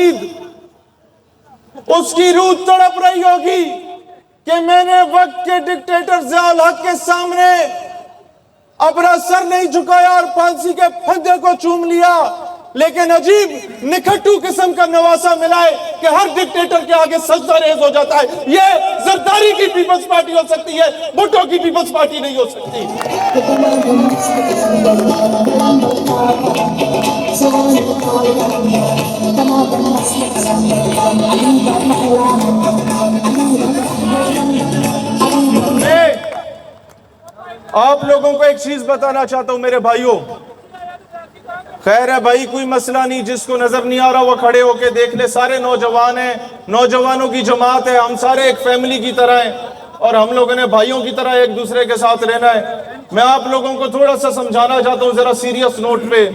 امید اس کی روح تڑپ رہی ہوگی کہ میں نے وقت کے ڈکٹیٹر ضیاء الحق کے سامنے اپنا سر نہیں جھکایا اور پھانسی کے پھندے کو چوم لیا، لیکن عجیب نکھٹو قسم کا نواسا ملا ہے کہ ہر ڈکٹیٹر کے آگے سجدہ ریز ہو جاتا ہے۔ یہ زرداری کی پیپلز پارٹی ہو سکتی ہے، بھٹو کی پیپلز پارٹی نہیں ہو سکتی۔ میں آپ لوگوں کو ایک چیز بتانا چاہتا ہوں میرے بھائیوں، خیر ہے بھائی، کوئی مسئلہ نہیں، جس کو نظر نہیں آ رہا وہ کھڑے ہو کے دیکھ لے، سارے نوجوان ہیں، نوجوانوں کی جماعت ہے، ہم سارے ایک فیملی کی طرح ہیں اور ہم لوگوں نے بھائیوں کی طرح ایک دوسرے کے ساتھ رہنا ہے۔ میں آپ لوگوں کو تھوڑا سا سمجھانا چاہتا ہوں ذرا سیریس نوٹ پہ۔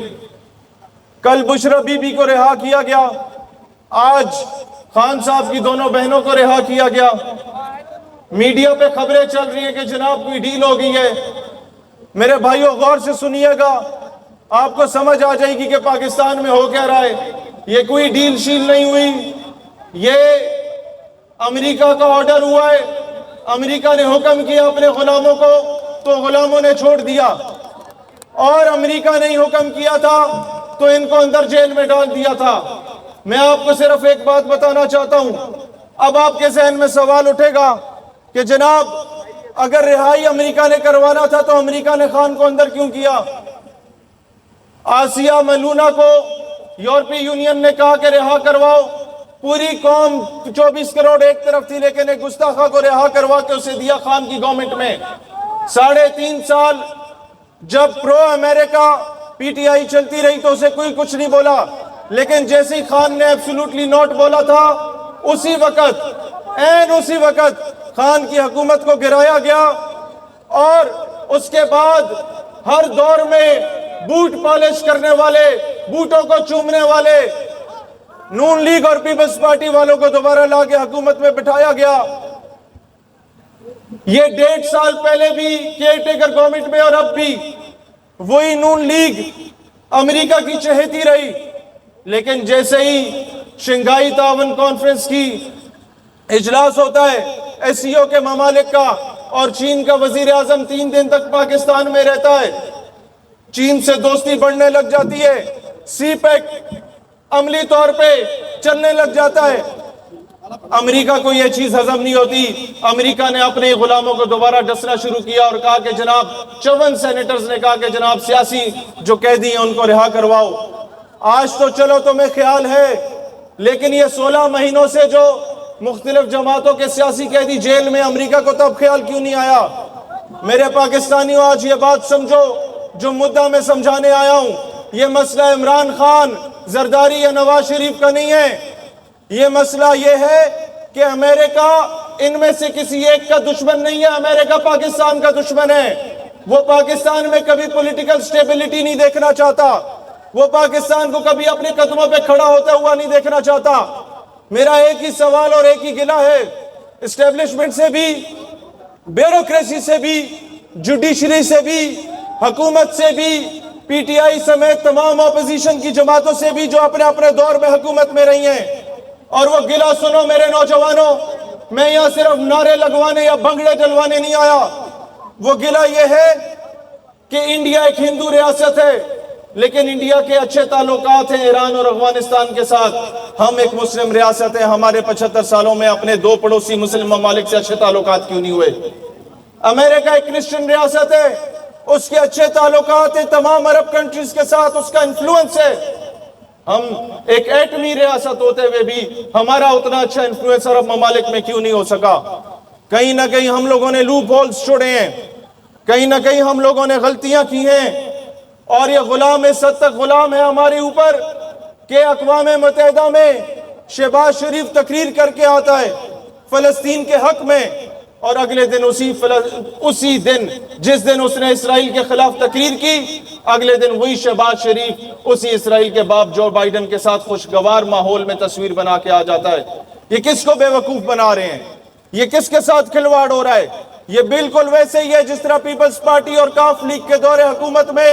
کل بشرا بی بی کو رہا کیا گیا، آج خان صاحب کی دونوں بہنوں کو رہا کیا گیا، میڈیا پہ خبریں چل رہی ہیں کہ جناب کوئی ڈیل ہو گئی ہے۔ میرے بھائیوں غور سے سنیے گا، آپ کو سمجھ آ جائے گی کہ پاکستان میں ہو کیا رہا ہے۔ یہ کوئی ڈیل شیل نہیں ہوئی، یہ امریکہ کا آرڈر ہوا ہے، امریکہ نے حکم کیا اپنے غلاموں کو تو غلاموں نے چھوڑ دیا، اور امریکہ نے حکم کیا تھا تو ان کو اندر جیل میں ڈال دیا تھا۔ میں آپ کو صرف ایک بات بتانا چاہتا ہوں، اب آپ کے ذہن میں سوال اٹھے گا کہ جناب اگر رہائی امریکہ نے کروانا تھا تو امریکہ نے خان کو اندر کیوں کیا؟ آسیہ ملونہ کو یورپی یونین نے کہا کہ رہا کرواؤ، پوری قوم 24 کروڑ ایک طرف تھی، لیکن ایک گستاخہ کو رہا کروا کے اسے دیا خان کی گورنمنٹ میں۔ 3.5 سال جب پرو امریکہ پی ٹی آئی چلتی رہی تو اسے کوئی کچھ نہیں بولا، لیکن جیسے ہی خان نے ایبسولوٹلی نوٹ بولا تھا، اسی وقت خان کی حکومت کو گرایا گیا، اور اس کے بعد ہر دور میں بوٹ پالش کرنے والے، بوٹوں کو چومنے والے نون لیگ اور پیپلز پارٹی والوں کو دوبارہ لا کے حکومت میں بٹھایا گیا۔ یہ 1.5 سال پہلے بھی کیئر ٹیکر گورنمنٹ میں اور اب بھی وہی نون لیگ امریکہ کی چہیتی رہی، لیکن جیسے ہی شنگھائی تعاون کانفرنس کی اجلاس ہوتا ہے ایس سی او کے ممالک کا، اور چین کا وزیر اعظم 3 دن تک پاکستان میں رہتا ہے، چین سے دوستی بڑھنے لگ جاتی ہے، سی پیک عملی طور پہ چلنے لگ جاتا ہے۔ امریکہ کو یہ چیز ہضم نہیں ہوتی، امریکہ نے اپنے غلاموں کو دوبارہ ڈسنا شروع کیا اور کہا کہ جناب 54 سینیٹرز نے کہا کہ جناب سیاسی جو قیدی ہیں ان کو رہا کرواؤ۔ آج تو چلو تمہیں خیال ہے، لیکن یہ 16 مہینوں سے جو مختلف جماعتوں کے سیاسی قیدی جیل میں، امریکہ کو تب خیال کیوں نہیں آیا؟ میرے پاکستانیوں آج یہ بات سمجھو جو مدعا میں سمجھانے آیا ہوں، یہ مسئلہ عمران خان، زرداری یا نواز شریف کا نہیں ہے، یہ مسئلہ یہ ہے کہ امریکہ ان میں سے کسی ایک کا دشمن نہیں ہے، امریکہ پاکستان کا دشمن ہے۔ وہ پاکستان میں کبھی پولیٹیکل سٹیبلٹی نہیں دیکھنا چاہتا، وہ پاکستان کو کبھی اپنے قدموں پہ کھڑا ہوتا ہوا نہیں دیکھنا چاہتا۔ میرا ایک ہی سوال اور ایک ہی گلہ ہے، اسٹیبلشمنٹ سے بھی، بیوروکریسی سے بھی، جوڈیشری سے بھی، حکومت سے بھی، پی ٹی آئی سمیت تمام اپوزیشن کی جماعتوں سے بھی جو اپنے اپنے دور میں حکومت میں رہی ہیں۔ اور وہ گلہ سنو میرے نوجوانوں، میں یہاں صرف نعرے لگوانے یا بھنگڑے ڈلوانے نہیں آیا، وہ گلہ یہ ہے کہ انڈیا ایک ہندو ریاست ہے، لیکن انڈیا کے اچھے تعلقات ہیں ایران اور افغانستان کے ساتھ، ہم ایک مسلم ریاست ہیں، ہمارے 75 سالوں میں اپنے 2 پڑوسی مسلم ممالک سے اچھے تعلقات کیوں نہیں ہوئے؟ امریکہ ایک کرسچن ریاست ہے، اس کے اچھے تعلقات ہیں تمام عرب کنٹریز کے ساتھ، اس کا انفلوئنس ہے۔ ہم ایک ایٹمی ریاست ہوتے ہوئے بھی ہمارا اتنا اچھا انفلوئنس عرب ممالک میں کیوں نہیں ہو سکا؟ کہیں نہ کہیں ہم لوگوں نے لوپ ہولز چھوڑے ہیں، کہیں نہ کہیں ہم لوگوں نے غلطیاں کی ہیں، اور یہ غلام اس حد تک غلام ہے ہمارے اوپر کہ اقوام متحدہ میں شہباز شریف تقریر کر کے آتا ہے فلسطین کے حق میں، اور اگلے دن اسی دن جس دن اس نے اسرائیل کے خلاف تقریر کی، اگلے دن وہی شہباز شریف اسی اسرائیل کے باپ جو بائیڈن کے ساتھ خوشگوار ماحول میں تصویر بنا کے آ جاتا ہے۔ یہ کس کو بے وقوف بنا رہے ہیں؟ یہ کس کے ساتھ کھلواڑ ہو رہا ہے؟ یہ بالکل ویسے ہی ہے جس طرح پیپلز پارٹی اور کاف لیگ کے دور حکومت میں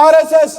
RSS,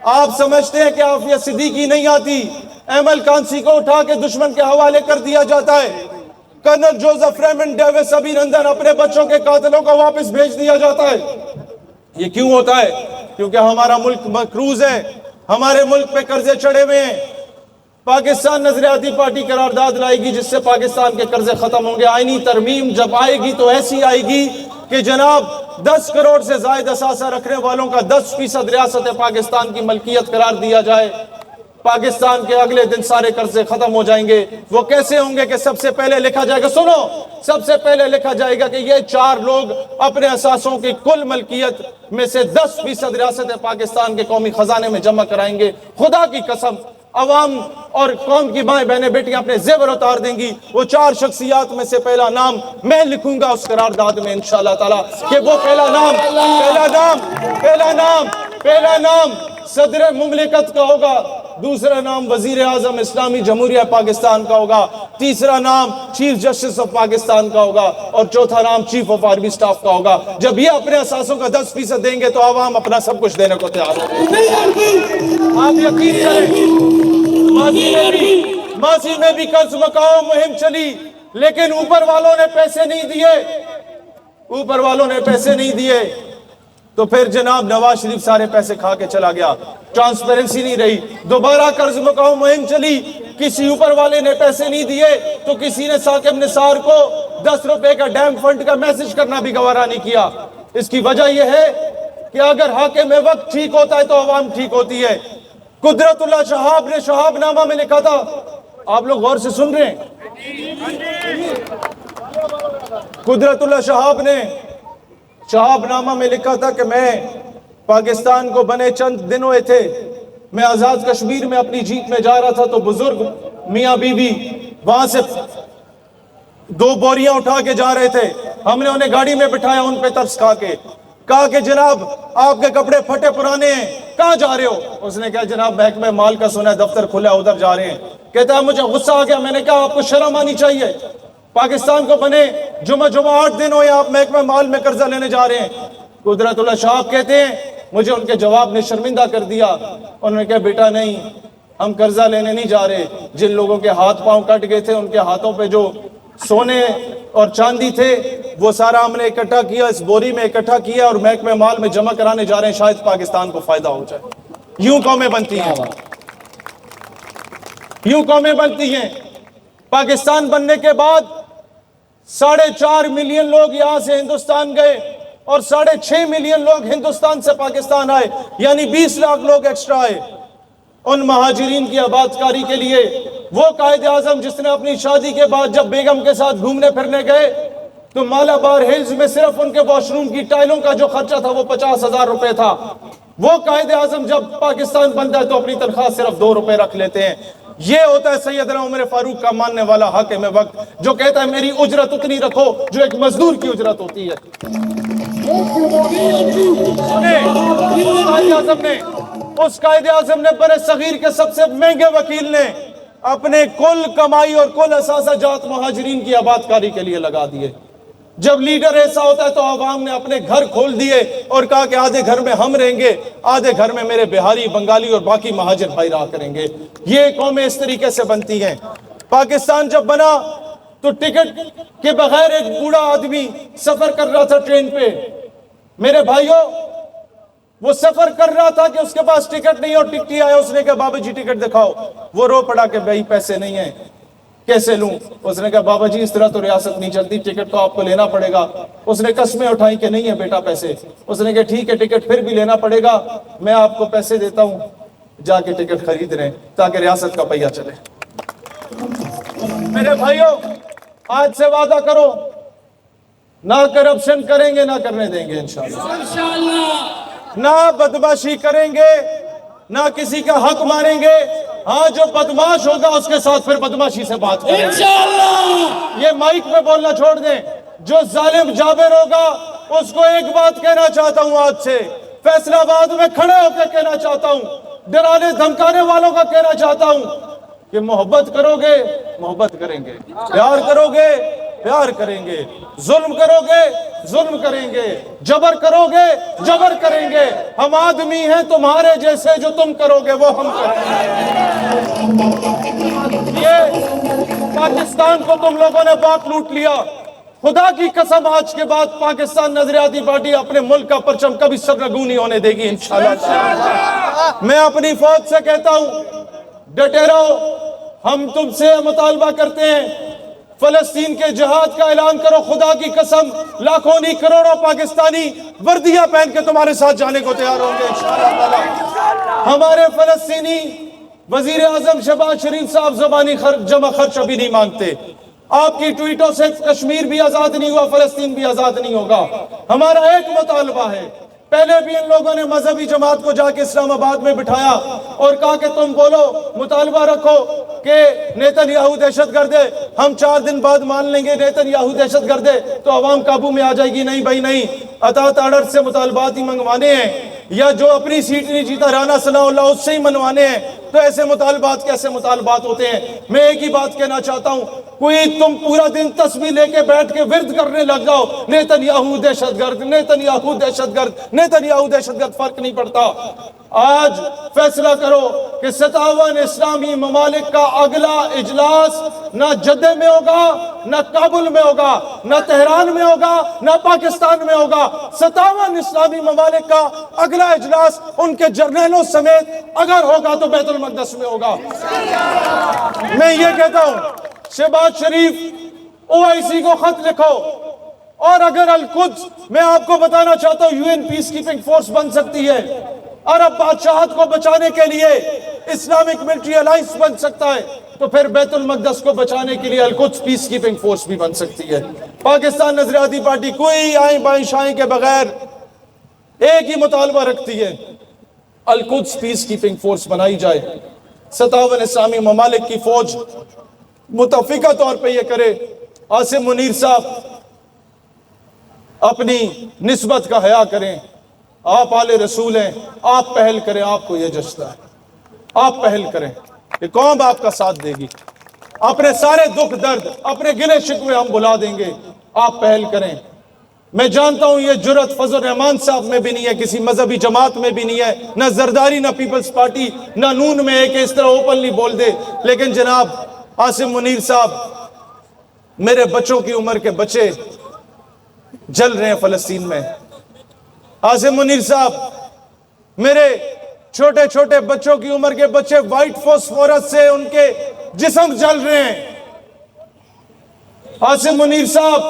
آپ سمجھتے ہیں کہ عافیہ صدیقی نہیں آتی؟ ایمل کانسی کو اٹھا کے دشمن کے حوالے کر دیا جاتا ہے، colonel Joseph Raymond Davis Abhinandan اپنے بچوں کے قاتلوں کو واپس بھیج دیا جاتا ہے۔ یہ کیوں ہوتا ہے؟ کیونکہ ہمارا ملک مقروض ہے، ہمارے ملک پہ قرضے چڑھے ہوئے ہیں۔ پاکستان نظریاتی پارٹی قرارداد لائے گی جس سے پاکستان کے قرضے ختم ہوں گے۔ آئینی ترمیم جب آئے گی تو ایسی آئے گی کہ جناب 10 کروڑ سے زائد اثاثہ رکھنے والوں کا 10% ریاست پاکستان کی ملکیت قرار دیا جائے، پاکستان کے اگلے دن سارے قرضے ختم ہو جائیں گے۔ وہ کیسے ہوں گے کہ سب سے پہلے لکھا جائے گا، سنو، سب سے پہلے لکھا جائے گا کہ یہ 4 لوگ اپنے اثاثوں کی کل ملکیت میں سے 10% ریاست پاکستان کے قومی خزانے میں جمع کرائیں گے۔ خدا کی قسم عوام اور قوم کی مائیں بہنیں بیٹیاں اپنے زیور اتار دیں گی۔ وہ 4 شخصیات میں سے پہلا نام میں لکھوں گا اس قرارداد میں انشاءاللہ تعالیٰ، کہ وہ پہلا نام صدر مملکت کا ہوگا، دوسرا نام وزیر اعظم اسلامی جمہوریہ پاکستان کا ہوگا، تیسرا نام چیف جسٹس آف پاکستان کا ہوگا، اور چوتھا نام چیف آف آرمی سٹاف کا ہوگا۔ جب یہ اپنے اثاثوں کا 10% دیں گے تو عوام اپنا سب کچھ دینے کو تیار ہوگا۔ آپ یقین کریں، ماضی میں بھی قرض مکاؤ مہم چلی، لیکن اوپر والوں نے پیسے نہیں دیے، تو پھر جناب نواز شریف سارے پیسے کھا کے چلا گیا، ٹرانسپیرنسی نہیں رہی۔ دوبارہ قرض مکاؤ مہم چلی، کسی اوپر والے نے پیسے نہیں دیے تو کسی نے ثاقب نثار کو 10 روپے کا ڈیم فنڈ کا میسج کرنا بھی گوارا نہیں کیا۔ اس کی وجہ یہ ہے کہ اگر حاکم وقت ٹھیک ہوتا ہے تو عوام ٹھیک ہوتی ہے۔ قدرت اللہ شہاب نے شہاب نامہ میں لکھا تھا، آپ لوگ غور سے سن رہے ہیں؟ قدرت اللہ شہاب نے شہاب نامہ میں لکھا تھا کہ میں پاکستان کو بنے چند دن ہوئے تھے، میں آزاد کشمیر میں اپنی جیپ میں جا رہا تھا تو بزرگ میاں بی بی وہاں سے 2 بوریاں اٹھا کے جا رہے تھے۔ ہم نے انہیں گاڑی میں بٹھایا، ان پہ ترس کھا کے کہا کہ جناب آپ کے کپڑے پھٹے پرانے ہیں، کہاں جا رہے ہو؟ اس نے کہا جناب محکمہ مال کا سنا ہے دفتر کھلا ہے، ادھر جا رہے ہیں۔ کہتا ہے مجھے غصہ آ گیا، میں نے کہا آپ کو شرم آنی چاہیے، پاکستان کو بنے جمعہ 8 دن ہوئے آپ محکمہ مال میں قرضہ لینے جا رہے ہیں۔ قدرت اللہ شہاب کہتے ہیں مجھے ان کے جواب نے شرمندہ کر دیا۔ انہوں نے کہا بیٹا نہیں، ہم قرضہ لینے نہیں جا رہے، جن لوگوں کے ہاتھ پاؤں کٹ گئے تھے ان کے ہاتھوں پہ جو سونے اور چاندی تھے وہ سارا ہم نے اکٹھا کیا، اس بوری میں اکٹھا کیا اور محکمہ مال میں جمع کرانے جا رہے ہیں، شاید پاکستان کو فائدہ ہو جائے۔ یوں قومیں بنتی ہیں، یوں قومیں بنتی ہیں۔ پاکستان بننے کے بعد 4.5 ملین لوگ یہاں سے ہندوستان گئے اور 6.5 ملین لوگ ہندوستان سے پاکستان آئے، یعنی 20 لاکھ لوگ ایکسٹرا آئے۔ ان مہاجرین کی آبادکاری کے لیے وہ قائد اعظم جس نے اپنی شادی کے بعد جب بیگم کے ساتھ گھومنے پھرنے گئے تو مالابار ہلز میں صرف ان کے واش روم کی ٹائلوں کا جو خرچہ تھا وہ 50,000 روپے تھا۔ وہ قائد اعظم جب پاکستان بنتا ہے تو اپنی تنخواہ صرف 2 روپے رکھ لیتے ہیں۔ یہ ہوتا ہے سیدنا عمر فاروق کا ماننے والا حاکم وقت، جو کہتا ہے میری اجرت اتنی رکھو جو ایک مزدور کی اجرت ہوتی ہے۔ اس قائد اعظم نے برے صغیر کے سب سے مہنگے وکیل نے اپنے کل کمائی اور کل اثاثہ جات مہاجرین کی آبادکاری کے لیے لگا دیے۔ جب لیڈر ایسا ہوتا ہے تو عوام نے اپنے گھر کھول دیے اور کہا کہ آدھے گھر میں ہم رہیں گے، آدھے گھر میں میرے بہاری، بنگالی اور باقی مہاجر بھائی رہا کریں گے۔ یہ قومیں اس طریقے سے بنتی ہیں۔ پاکستان جب بنا تو ٹکٹ کے بغیر ایک بوڑھا آدمی سفر کر رہا تھا ٹرین پہ۔ میرے بھائیوں، وہ سفر کر رہا تھا کہ اس کے پاس ٹکٹ نہیں اور ٹکٹی آیا، اس نے کہا بابا جی ٹکٹ دکھاؤ۔ وہ رو پڑا کہ بھائی پیسے نہیں ہیں، کیسے لوں؟ اس نے کہا بابا جی اس طرح تو ریاست نہیں چلتی، ٹکٹ تو آپ کو لینا پڑے گا۔ اس نے قسمیں اٹھائی کہ نہیں ہے بیٹا پیسے۔ اس نے کہا ٹھیک ہے ٹکٹ پھر بھی لینا پڑے گا، میں آپ کو پیسے دیتا ہوں، جا کے ٹکٹ خرید رہے ہیں تاکہ ریاست کا پہیہ چلے۔ میرے بھائیوں، آج سے وعدہ کرو نہ کرپشن کریں گے، نہ کرنے دیں گے انشاءاللہ، نہ بدماشی کریں گے، نہ کسی کا حق ماریں گے۔ ہاں جو بدماش ہوگا اس کے ساتھ پھر بدماشی سے بات کریں انشاءاللہ۔ یہ مائک میں بولنا چھوڑ دیں۔ جو ظالم جابر ہوگا اس کو ایک بات کہنا چاہتا ہوں آج سے، فیصل آباد میں کھڑے ہو کے کہنا چاہتا ہوں، ڈرانے دھمکانے والوں کا کہنا چاہتا ہوں کہ محبت کرو گے محبت کریں گے، پیار کرو گے پیار کریں گے. ظلم کرو گے ظلم کریں گے, جبر کرو گے جبر کریں گے. ہم آدمی ہیں تمہارے جیسے, جو تم کرو گے وہ ہم کریں گے. یہ پاکستان کو تم لوگوں نے باپ لوٹ لیا. خدا کی قسم آج کے بعد پاکستان نظریاتی پارٹی اپنے ملک کا پرچم کبھی سرنگوں نہیں ہونے دے گی انشاءاللہ. میں اپنی فوج سے کہتا ہوں, ڈٹے رہو. ہم تم سے مطالبہ کرتے ہیں, فلسطین کے جہاد کا اعلان کرو. خدا کی قسم لاکھوں نہیں کروڑوں پاکستانی وردیاں پہن کے تمہارے ساتھ جانے کو تیار ہوں گے انشاءاللہ. ہمارے فلسطینی وزیر اعظم شہباز شریف صاحب زبانی جمع خرچ ابھی نہیں مانگتے. آپ کی ٹویٹوں سے کشمیر بھی آزاد نہیں ہوا, فلسطین بھی آزاد نہیں ہوگا. ہمارا ایک مطالبہ ہے. پہلے بھی ان لوگوں نے مذہبی جماعت کو جا کے اسلام آباد میں بٹھایا اور کہا کہ تم بولو, مطالبہ رکھو کہ نیتن یاہو دہشت گرد ہے. ہم 4 دن بعد مان لیں گے نیتن یاہو دہشت گرد ہے تو عوام قابو میں آ جائے گی. نہیں بھائی نہیں, اطاعت آرڈر سے مطالبات ہی منگوانے ہیں, یا جو اپنی سیٹ نہیں جیتا رانا ثناء اللہ اس سے ہی منوانے ہیں. تو ایسے مطالبات کیسے مطالبات ہوتے ہیں؟ میں ایک ہی بات کہنا چاہتا ہوں, کوئی تم پورا دن تسبیح لے کے بیٹھ کے ورد کرنے لگ جاؤ, نیتن یاہو دہشت گرد, نیتن یاہو دہشت گرد, نیتن یاہو دہشت گرد, فرق نہیں پڑتا. آج فیصلہ کرو کہ 57 اسلامی ممالک کا اگلا اجلاس نہ جدہ میں ہوگا, نہ کابل میں ہوگا, نہ تہران میں ہوگا, نہ پاکستان میں ہوگا. 57 اسلامی ممالک کا اگلا اجلاس ان کے جرنیلوں سمیت اگر ہوگا تو بیت المقدس میں ہوگا. میں یہ کہتا ہوں, شہباز شریف OIC کو خط لکھو, اور اگر القدس, میں آپ کو بتانا چاہتا ہوں, UN پیس کیپنگ فورس بن سکتی ہے. عرب بادشاہت کو بچانے کے لیے اسلامک ملٹری الائنس بن سکتا ہے, تو پھر بیت المقدس کو بچانے کے لیے القدس پیس کیپنگ فورس بھی بن سکتی ہے. پاکستان نظریاتی پارٹی کوئی آئیں بائیں شائیں کے بغیر ایک ہی مطالبہ رکھتی ہے, القدس پیس کیپنگ فورس بنائی جائے. 57 اسلامی ممالک کی فوج متفقہ طور پہ یہ کرے. عاصم منیر صاحب اپنی نسبت کا حیا کریں, آپ آل رسول ہیں, آپ پہل کریں, آپ کو یہ جچتا ہے, آپ پہل کریں. یہ قوم آپ کا ساتھ دے گی. اپنے سارے دکھ درد, اپنے گلے شکوے ہم بلا دیں گے, آپ پہل کریں. میں جانتا ہوں یہ جرأت فضل الرحمان صاحب میں بھی نہیں ہے, کسی مذہبی جماعت میں بھی نہیں ہے, نہ زرداری, نہ پیپلز پارٹی, نہ نون میں ہے کہ اس طرح اوپنلی بول دے. لیکن جناب عاصم منیر صاحب, میرے بچوں کی عمر کے بچے جل رہے ہیں فلسطین میں. عاصم منیر صاحب, میرے چھوٹے چھوٹے بچوں کی عمر کے بچے وائٹ فاسفورس سے ان کے جسم جل رہے ہیں. عاصم منیر صاحب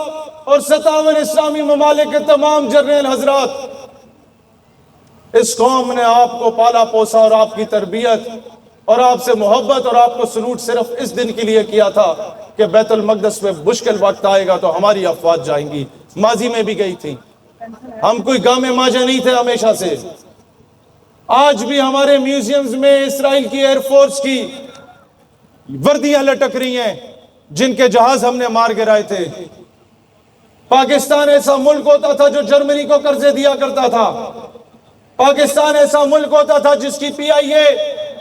اور 57 اسلامی ممالک کے تمام جرنیل حضرات, اس قوم نے آپ کو پالا پوسا اور آپ کی تربیت اور آپ سے محبت اور آپ کو سلوٹ صرف اس دن کے لیے کیا تھا کہ بیت المقدس میں مشکل وقت آئے گا تو ہماری افواج جائیں گی. ماضی میں بھی گئی تھی, ہم کوئی گامے ماجے نہیں تھے ہمیشہ سے. آج بھی ہمارے میوزیمز میں اسرائیل کی ایئر فورس کی وردیاں لٹک رہی ہیں جن کے جہاز ہم نے مار گرائے تھے. پاکستان ایسا ملک ہوتا تھا جو جرمنی کو قرضے دیا کرتا تھا. پاکستان ایسا ملک ہوتا تھا جس کی PIA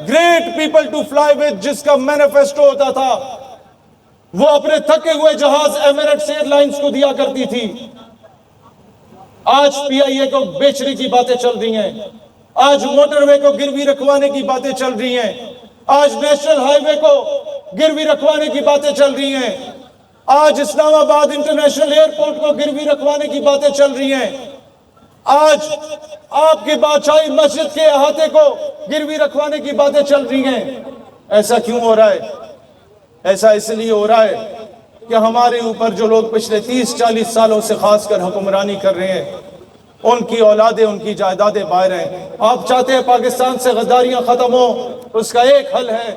great people to fly with, جس کا مینیفیسٹو ہوتا تھا وہ اپنے تھکے ہوئے جہاز ایمریٹس ایئر لائنز کو دیا کرتی تھی. آج PIA کو بیچنے کی باتیں چل رہی ہیں, آج موٹر وے کو گروی رکھوانے کی باتیں چل رہی ہیں, آج نیشنل ہائی وے کو گروی رکھوانے کی باتیں چل رہی ہیں, آج اسلام آباد انٹرنیشنل ایئرپورٹ کو گروی رکھوانے کی باتیں چل رہی ہیں, آج آپ کی بادشاہی مسجد کے احاطے کو گروی رکھوانے کی باتیں چل رہی ہیں. ایسا کیوں ہو رہا ہے؟ ایسا اس لیے ہو رہا ہے کہ ہمارے اوپر جو لوگ پچھلے 30-40 سالوں سے خاص کر حکمرانی کر رہے ہیں, ان کی اولادیں, ان کی جائیدادیں باہر ہیں. آپ چاہتے ہیں پاکستان سے غداریاں ختم ہوں, اس کا ایک حل ہے,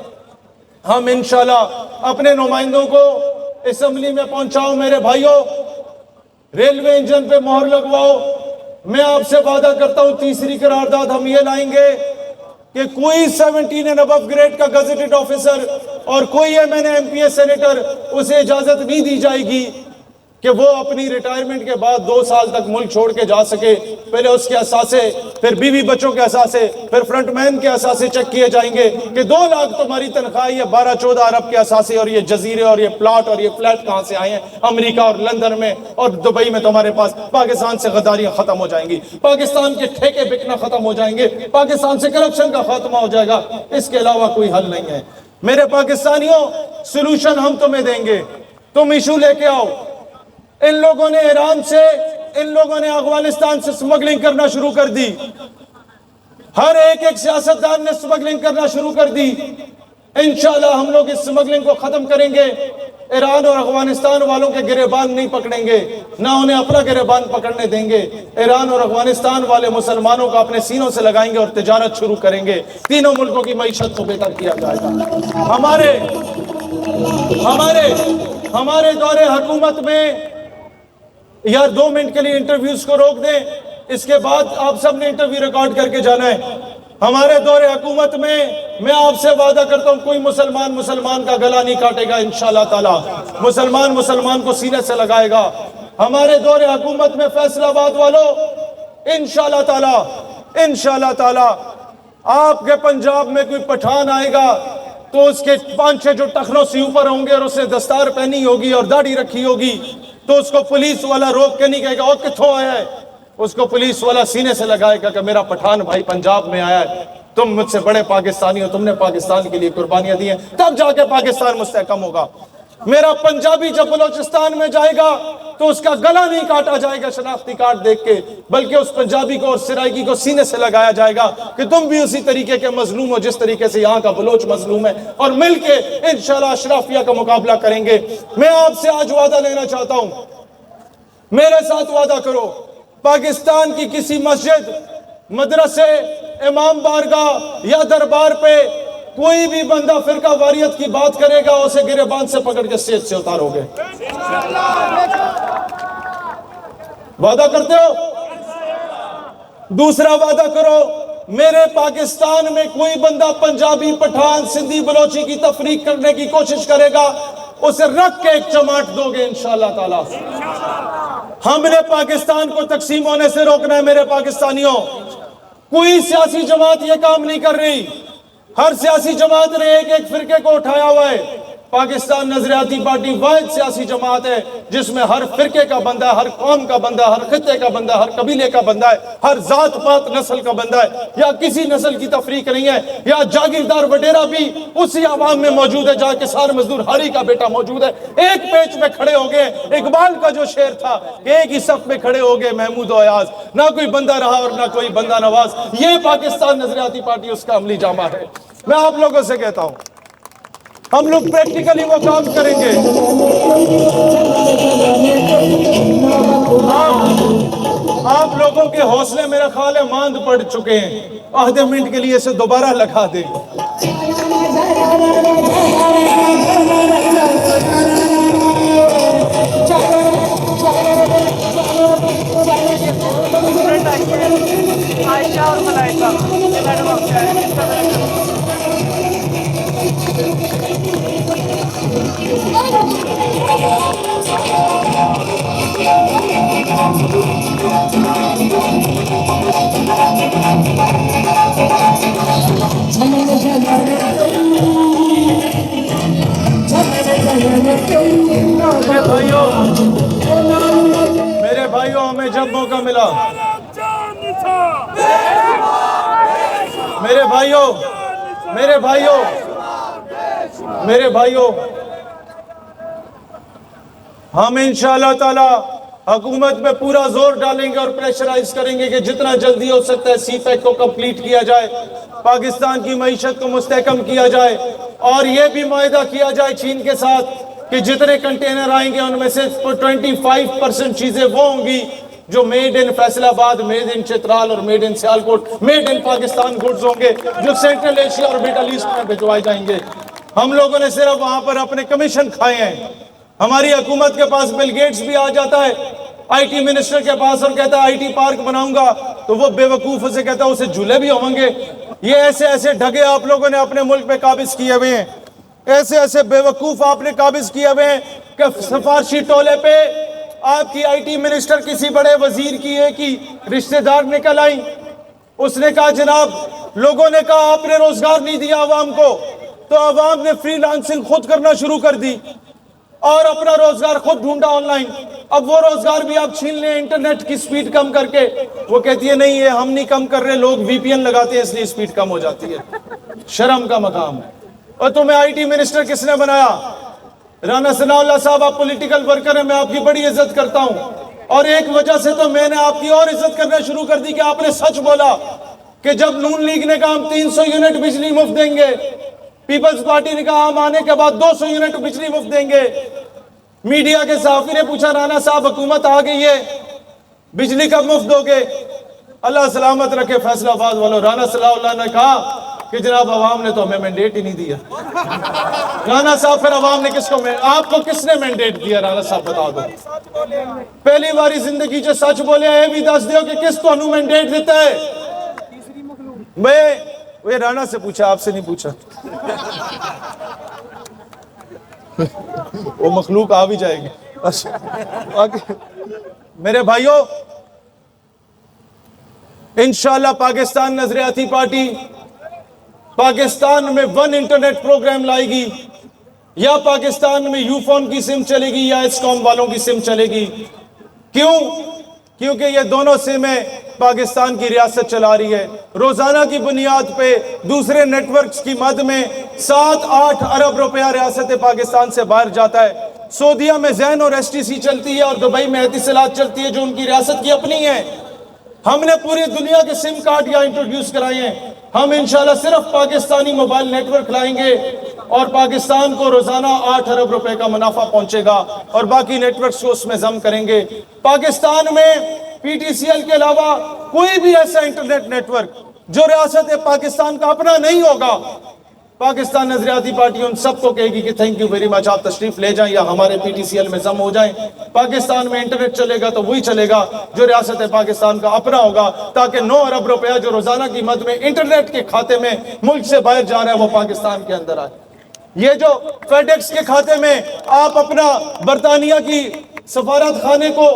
ہم انشاءاللہ اپنے نمائندوں کو اسمبلی میں پہنچاؤ. میرے بھائیوں, ریلوے انجن پہ مہر لگواؤ. میں آپ سے وعدہ کرتا ہوں تیسری قرارداد ہم یہ لائیں گے کہ کوئی 17 اینڈ ابو گریڈ کا گزٹڈ آفیسر اور کوئی MNA MPA سینیٹر اسے اجازت نہیں دی جائے گی کہ وہ اپنی ریٹائرمنٹ کے بعد 2 سال تک ملک چھوڑ کے جا سکے. پہلے اس کے اثاثے، پھر بیوی بچوں کے اثاثے، پھر فرنٹ مین کے اثاثے چیک کیے جائیں گے کہ 2 لاکھ تمہاری تنخواہ، یہ 12-14 ارب کے اثاثے اور یہ جزیرے اور یہ پلاٹ اور یہ فلیٹ کہاں سے آئے ہیں؟ امریکہ اور لندن میں اور دبئی میں تمہارے پاس. پاکستان سے غداریاں ختم ہو جائیں گی، پاکستان کے ٹھیکے بکنا ختم ہو جائیں گے، پاکستان سے کرپشن کا خاتمہ ہو جائے گا. اس کے علاوہ کوئی حل نہیں ہے. میرے پاکستانیوں، سلوشن ہم تمہیں دیں گے، تم ایشو لے کے آؤ. ان لوگوں نے ایران سے، ان لوگوں نے افغانستان سے سمگلنگ کرنا شروع کر دی. ہر ایک سیاستدان نے سمگلنگ کرنا شروع کر دی. انشاءاللہ ہم لوگ اس سمگلنگ کو ختم کریں گے. ایران اور افغانستان والوں کے گریبان نہیں پکڑیں گے، نہ انہیں اپنا گریبان پکڑنے دیں گے. ایران اور افغانستان والے مسلمانوں کو اپنے سینوں سے لگائیں گے اور تجارت شروع کریں گے. تینوں ملکوں کی معیشت کو بہتر کیا جائے گا. ہمارے دور حکومت میں، یار 2 منٹ کے لیے انٹرویوز کو روک دیں، اس کے بعد آپ سب نے انٹرویو ریکارڈ کر کے جانا ہے. ہمارے دور حکومت میں میں آپ سے وعدہ کرتا ہوں کوئی مسلمان کا گلا نہیں کاٹے گا انشاءاللہ تعالی. مسلمان کو سینے سے لگائے گا. ہمارے دور حکومت میں فیصل آباد والوں، انشاءاللہ تعالی آپ کے پنجاب میں کوئی پٹھان آئے گا تو اس کے 5-6 جو ٹخنوں سے اوپر ہوں گے اور اس نے دستار پہنی ہوگی اور داڑھی رکھی ہوگی تو اس کو پولیس والا روک کے نہیں کہے گا او کتھوں آیا ہے. اس کو پولیس والا سینے سے لگائے گا کہ میرا پٹھان بھائی پنجاب میں آیا ہے، تم مجھ سے بڑے پاکستانی ہو، تم نے پاکستان کے لیے قربانیاں دی ہیں، تب جا کے پاکستان مستحکم ہوگا. میرا پنجابی جب بلوچستان میں جائے گا تو اس کا گلا نہیں کاٹا جائے گا شناختی کارڈ دیکھ کے، بلکہ اس پنجابی کو اور سرائیکی کو سینے سے لگایا جائے گا کہ تم بھی اسی طریقے کے مظلوم ہو جس طریقے سے یہاں کا بلوچ مظلوم ہے، اور مل کے انشاءاللہ اشرافیہ کا مقابلہ کریں گے. میں آپ سے آج وعدہ لینا چاہتا ہوں، میرے ساتھ وعدہ کرو، پاکستان کی کسی مسجد، مدرسے، امام بارگاہ یا دربار پہ کوئی بھی بندہ فرقہ واریت کی بات کرے گا اسے گریبان سے پکڑ کے اسٹیج سے اتارو گے. وعدہ کرتے ہو؟ دوسرا وعدہ کرو، میرے پاکستان میں کوئی بندہ پنجابی، پٹھان، سندھی، بلوچی کی تفریق کرنے کی کوشش کرے گا اسے رکھ کے ایک چماٹ دو گے انشاءاللہ تعالی. ہم نے پاکستان کو تقسیم ہونے سے روکنا ہے. میرے پاکستانیوں، کوئی سیاسی جماعت یہ کام نہیں کر رہی. ہر سیاسی جماعت نے ایک فرقے کو اٹھایا ہوا ہے. پاکستان نظریاتی پارٹی واحد سیاسی جماعت ہے جس میں ہر فرقے کا بندہ ہے، ہر قوم کا بندہ ہے، ہر خطے کا بندہ ہے، ہر قبیلے کا بندہ ہے، ہر ذات پات نسل کا بندہ ہے. یا کسی نسل کی تفریق نہیں ہے. یا جاگیردار وڈیرا بھی اسی عوام میں موجود ہے جہاں کسان مزدور ہری کا بیٹا موجود ہے. ایک پیچ میں کھڑے ہو گئے. اقبال کا جو شعر تھا کہ ایک ہی صف میں کھڑے ہو گئے محمود و ایاز، نہ کوئی بندہ رہا اور نہ کوئی بندہ نواز. یہ پاکستان نظریاتی پارٹی اس کا عملی جامہ ہے. میں آپ لوگوں سے کہتا ہوں ہم لوگ پریکٹیکلی وہ کام کریں گے. آپ لوگوں کے حوصلے میرا خیال ہے ماند پڑ چکے ہیں. آدھے منٹ کے لیے اسے دوبارہ لگا دیں. عائشہ اور ملائکہ میرے بھائیوں، ہمیں جب موقع ملا، میرے بھائیوں ہم انشاءاللہ تعالی حکومت میں پورا زور ڈالیں گے اور پریشرائز کریں گے کہ جتنا جلدی ہو سکتا ہے سی پیک کو کمپلیٹ کیا جائے، پاکستان کی معیشت کو مستحکم کیا جائے، اور یہ بھی معاہدہ کیا جائے چین کے ساتھ کہ جتنے کنٹینر آئیں گے ان میں سے 25% چیزیں وہ ہوں گی جو میڈ ان فیصل آباد، میڈ ان چترال اور made in Sialkot, made in Pakistan goods ہوں گے جو سینٹرل ایشیا اور مڈل ایسٹ میں بھجوائے جائیں گے. ہم لوگوں نے صرف وہاں پر اپنے کمیشن کھائے ہیں. ہماری حکومت کے پاس بل گیٹس بھی آ جاتا ہے آئی ٹی منسٹر کے پاس اور کہتا ہے آئی ٹی پارک بناؤں گا، تو وہ بے وقوف سے کہتا ہے اسے جھولے بھی ہوں گے. یہ ایسے ڈھگے آپ لوگوں نے اپنے ملک میں قابض کیے ہوئے ہیں، ایسے بے وقوف آپ نے قابض کیے ہوئے ہیں کہ سفارشی ٹولے پہ آپ کی آئی ٹی منسٹر کسی بڑے وزیر کی ایک ہی رشتہ دار نکل آئیں، اس نے کہا جناب لوگوں نے کہا آپ نے روزگار نہیں دیا عوام کو، تو عوام نے فری لانسنگ خود کرنا شروع کر دی اور اپنا روزگار خود ڈھونڈا آن لائن۔ اب وہ روزگار بھی آپ چھین لیں انٹرنیٹ کی سپیڈ کم کر کے، وہ کہتی ہے نہیں یہ ہم نہیں کم کر رہے، لوگ وی پی این لگاتے ہیں اس لیے سپیڈ کم ہو جاتی ہے۔ شرم کا مقام ہے۔ اور تمہیں آئی ٹی منسٹر کس نے بنایا؟ رانا ثناء اللہ صاحب، آپ پولیٹیکل ورکر ہیں، میں آپ کی بڑی عزت کرتا ہوں، اور ایک وجہ سے تو میں نے آپ کی اور عزت کرنا شروع کر دی کہ آپ نے سچ بولا کہ جب نون لیگ نے کہا ہم 300 یونٹ بجلی مفت دیں گے، پیپلز پارٹی نے کہا ہم آنے کے بعد 200 یونٹ بجلی مفت دیں گے، میڈیا کے صحافی نے پوچھا رانا صاحب حکومت آ گئی ہے بجلی کب مفت دو گے؟ اللہ سلامت رکھے فیصلہ آباد والوں، رانا صلی اللہ علیہ نے کہا کہ جناب عوام نے تو ہمیں مینڈیٹ ہی نہیں دیا۔ رانا صاحب پھر عوام نے کس کو آپ کو کس نے مینڈیٹ دیا؟ رانا صاحب بتا دو، پہلی باری زندگی جو سچ بولے ہیں بھی دس دیو کہ کس تو انہوں مینڈیٹ دیتا ہے؟ میں رانا سے پوچھا، آپ سے نہیں پوچھا۔ وہ مخلوق آ بھی جائے گی۔ میرے بھائیوں، انشاءاللہ پاکستان نظریاتی پارٹی پاکستان میں ون انٹرنیٹ پروگرام لائے گی، یا پاکستان میں یو فون کی سم چلے گی یا ایس کام والوں کی سم چلے گی۔ کیوں؟ کیونکہ یہ دونوں سمیں پاکستان کی ریاست چلا رہی ہے۔ روزانہ کی بنیاد پہ دوسرے نیٹ ورکس کی مد میں 7-8 ارب روپیہ ریاست پاکستان سے باہر جاتا ہے۔ سعودیہ میں زین اور ایس ٹی سی چلتی ہے اور دبئی میں اتصالات چلتی ہے جو ان کی ریاست کی اپنی ہے۔ ہم نے پوری دنیا کے سم کارڈ یہاں انٹروڈیوس کرائے ہیں۔ ہم انشاءاللہ صرف پاکستانی موبائل نیٹ ورک لائیں گے اور پاکستان کو روزانہ 8 ارب روپے کا منافع پہنچے گا اور باقی نیٹ ورکس کو اس میں ضم کریں گے۔ پاکستان میں پی ٹی سی ایل کے علاوہ کوئی بھی ایسا انٹرنیٹ نیٹ ورک جو ریاست پاکستان کا اپنا نہیں ہوگا۔ پاکستان نظریاتی پارٹی ان سب کو کہے گی کہ تھینک یو ویری مچ، آپ تشریف لے جائیں یا ہمارے پی ٹی سی ایل میں ضم ہو جائیں۔ پاکستان میں انٹرنیٹ چلے گا تو وہی چلے گا جو ریاست پاکستان کا اپنا ہوگا، تاکہ 9 ارب روپیہ جو روزانہ کی مد میں انٹرنیٹ کے کھاتے میں ملک سے باہر جا رہا ہے وہ پاکستان کے اندر آئے۔ یہ جو فیڈیکس کے کھاتے میں آپ اپنا برطانیہ کی سفارت خانے کو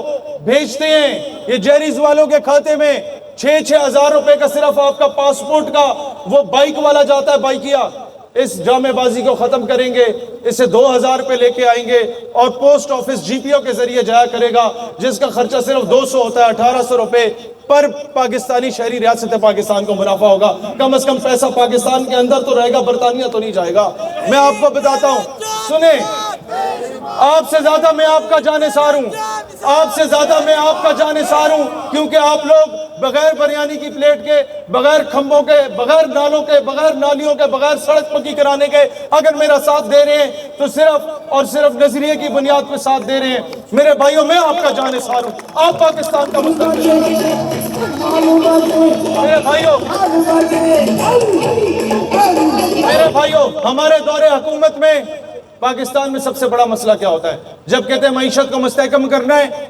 بھیجتے ہیں، یہ جیریز والوں کے کھاتے میں 6-6 ہزار روپے کا صرف آپ کا پاسپورٹ کا وہ بائک والا جاتا ہے، بائکیا۔ اس ڈرامے بازی کو ختم کریں گے، اسے 2000 روپے لے کے آئیں گے اور پوسٹ آفس جی پی او کے ذریعے جایا کرے گا، جس کا خرچہ صرف 200 ہوتا ہے، 1800 روپے پر پاکستانی شہری ریاست پاکستان کو منافع ہوگا۔ کم از کم پیسہ پاکستان کے اندر تو رہے گا، برطانیہ تو نہیں جائے گا۔ میں آپ کو بتاتا ہوں، سنیں، آپ سے زیادہ میں آپ کا جانثار ہوں، آپ سے زیادہ میں آپ کا جانثار ہوں، کیونکہ آپ لوگ بغیر بریانی کی پلیٹ کے، بغیر کھمبوں کے، بغیر نالوں کے، بغیر نالیوں کے، بغیر سڑک پکی کرانے کے اگر میرا ساتھ دے رہے ہیں تو صرف اور صرف نظریے کی بنیاد پہ ساتھ دے رہے ہیں۔ میرے بھائیوں، میں آپ کا جانثار ہوں، آپ پاکستان کا مستقبل ہیں۔ میرے بھائیوں، ہمارے دور حکومت میں پاکستان میں سب سے بڑا مسئلہ کیا ہوتا ہے؟ جب کہتے ہیں معیشت کو مستحکم کرنا ہے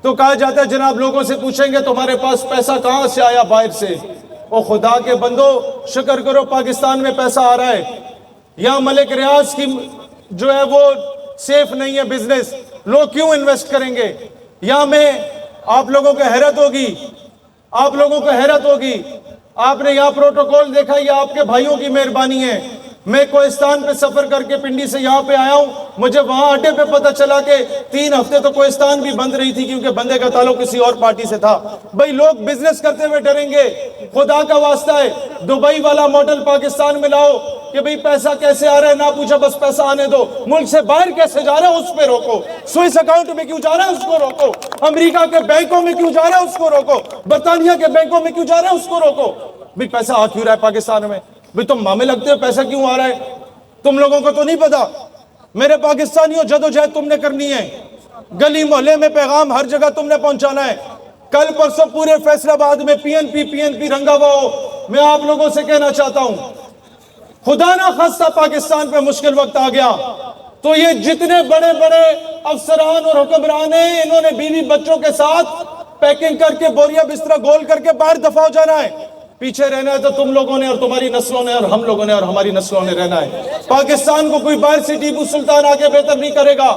تو کہا جاتا ہے جناب لوگوں سے پوچھیں گے تمہارے پاس پیسہ کہاں سے آیا؟ باہر سے۔ او خدا کے بندو، شکر کرو پاکستان میں پیسہ آ رہا ہے۔ یہاں ملک ریاض کی جو ہے وہ سیف نہیں ہے بزنس، لوگ کیوں انویسٹ کریں گے؟ یہاں میں آپ لوگوں کو حیرت ہوگی، آپ لوگوں کو حیرت ہوگی، آپ نے یہاں پروٹوکول دیکھا، یہ آپ کے بھائیوں کی مہربانی ہے۔ میں کوہستان پہ سفر کر کے پنڈی سے یہاں پہ آیا ہوں، مجھے وہاں اڈے پہ پتہ چلا کہ 3 ہفتے تو کوہستان بھی بند رہی تھی کیونکہ بندے کا تعلق کسی اور پارٹی سے تھا۔ بھئی لوگ بزنس کرتے ہوئے ڈریں گے، خدا کا واسطہ ہے دبئی والا ماڈل پاکستان میں لاؤ کہ بھئی پیسہ کیسے آ رہا ہے، نہ پوچھا بس پیسہ آنے دو۔ ملک سے باہر کیسے جا رہا ہے اس پہ روکو، سوئس اکاؤنٹ میں کیوں جا رہا ہے اس کو روکو، امریکہ کے بینکوں میں کیوں جا رہا ہے اس کو روکو، برطانیہ کے بینکوں میں کیوں جا رہا ہے اس کو روکو۔ بھئی پیسہ آ کیوں رہا ہے پاکستان میں؟ بھئی تم مامے لگتے ہو پیسہ کیوں آ رہا ہے؟ تم لوگوں کو تو نہیں پتا؟ میرے پاکستانیوں، جدوجہد تم نے کرنی ہے، گلی محلے میں پیغام ہر جگہ تم نے پہنچانا ہے۔ کل پرسوں پورے فیصل آباد میں پی این پی رنگا ہوا ہو۔ میں آپ لوگوں سے کہنا چاہتا ہوں، خدا نہ خواستہ پاکستان پہ مشکل وقت آ گیا تو یہ جتنے بڑے بڑے افسران اور حکمران ہیں، انہوں نے بیوی بچوں کے ساتھ پیکنگ کر کے بوریا بستر گول کر کے باہر دفع ہو جانا ہے۔ پیچھے رہنا ہے تو تم لوگوں نے اور تمہاری نسلوں نے اور ہم لوگوں نے اور ہماری نسلوں نے رہنا ہے۔ پاکستان کو کوئی باہر سے ٹیپو سلطان آگے بہتر نہیں کرے گا۔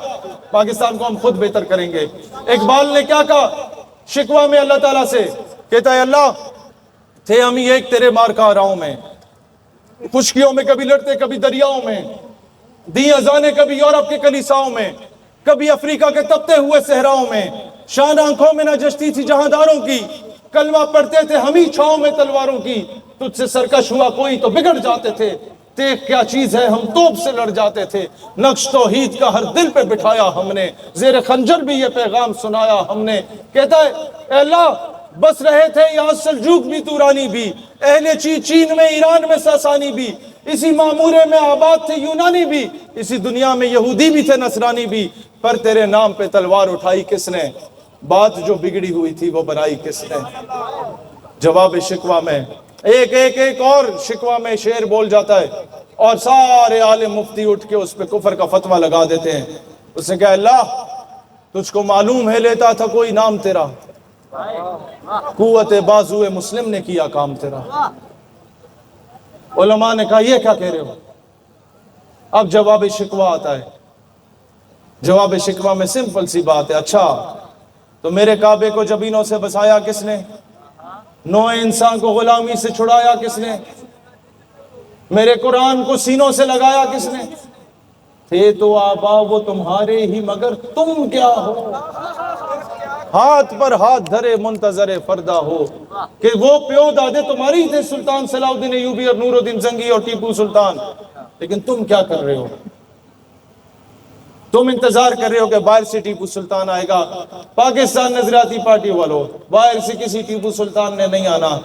پاکستان کو ہم خود بہتر کریں گے۔ اقبال نے کیا کہا شکوہ میں اللہ تعالیٰ سے؟ کہتا ہے اللہ تھے ہم ہی ایک تیرے مار کا راہوں میں، خشکیوں میں کبھی لڑتے کبھی دریاؤں میں، دی اذانیں کبھی یورپ کے کلیساؤں میں، کبھی افریقہ کے تپتے ہوئے صحراؤں میں، شان آنکھوں میں نہ جشتی تھی جہاں داروں کی، کلمہ پڑھتے تھے ہم ہی چھاؤں میں تلواروں کی، تجھ سے سرکش ہوا کوئی تو بگڑ جاتے تھے، دیکھ کیا چیز ہے ہم توپ سے لڑ جاتے تھے، نقش توحید کا ہر دل پہ بٹھایا ہم نے، زیر خنجر بھی یہ پیغام سنایا ہم نے۔ کہتا ہے اے اللہ بس رہے تھے یہاں سلجوق بھی تورانی بھی، اہل چین میں ایران میں ساسانی بھی، اسی معمورے میں آباد تھے یونانی بھی، اسی دنیا میں یہودی بھی تھے نصرانی بھی، پر تیرے نام پہ تلوار اٹھائی کس نے؟ بات جو بگڑی ہوئی تھی وہ بنائی کس نے؟ جواب شکوہ میں ایک اور شکوہ میں شعر بول جاتا ہے، اور سارے عالم مفتی اٹھ کے اس پہ کفر کا فتویٰ لگا دیتے ہیں۔ اس نے کہا اللہ تجھ کو معلوم ہے لیتا تھا کوئی نام تیرا، قوت بازو مسلم نے کیا کام تیرا۔ علماء نے کہا یہ کیا کہہ رہے ہو؟ اب جواب شکوہ آتا ہے۔ جواب شکوہ میں سمپل سی بات ہے، اچھا تو میرے کعبے کو جبینوں سے بسایا کس نے؟ نوع انسان کو غلامی سے چھڑایا کس نے؟ میرے قرآن کو سینوں سے لگایا کس نے؟ تھے تو آبا وہ تمہارے ہی مگر تم کیا ہو؟ ہاتھ پر ہاتھ دھرے منتظر فردہ ہو، کہ وہ پیو دادے تمہاری تھے، سلطان صلاح الدین ایوبی اور نور الدین زنگی اور ٹیپو سلطان، لیکن تم کیا کر رہے ہو؟ تم انتظار کر رہے ہو کہ باہر سے ٹیپو سلطان آئے گا، پاکستان نظریاتی پارٹی والوں باہر سے کسی ٹیپو سلطان نے نہیں آنا۔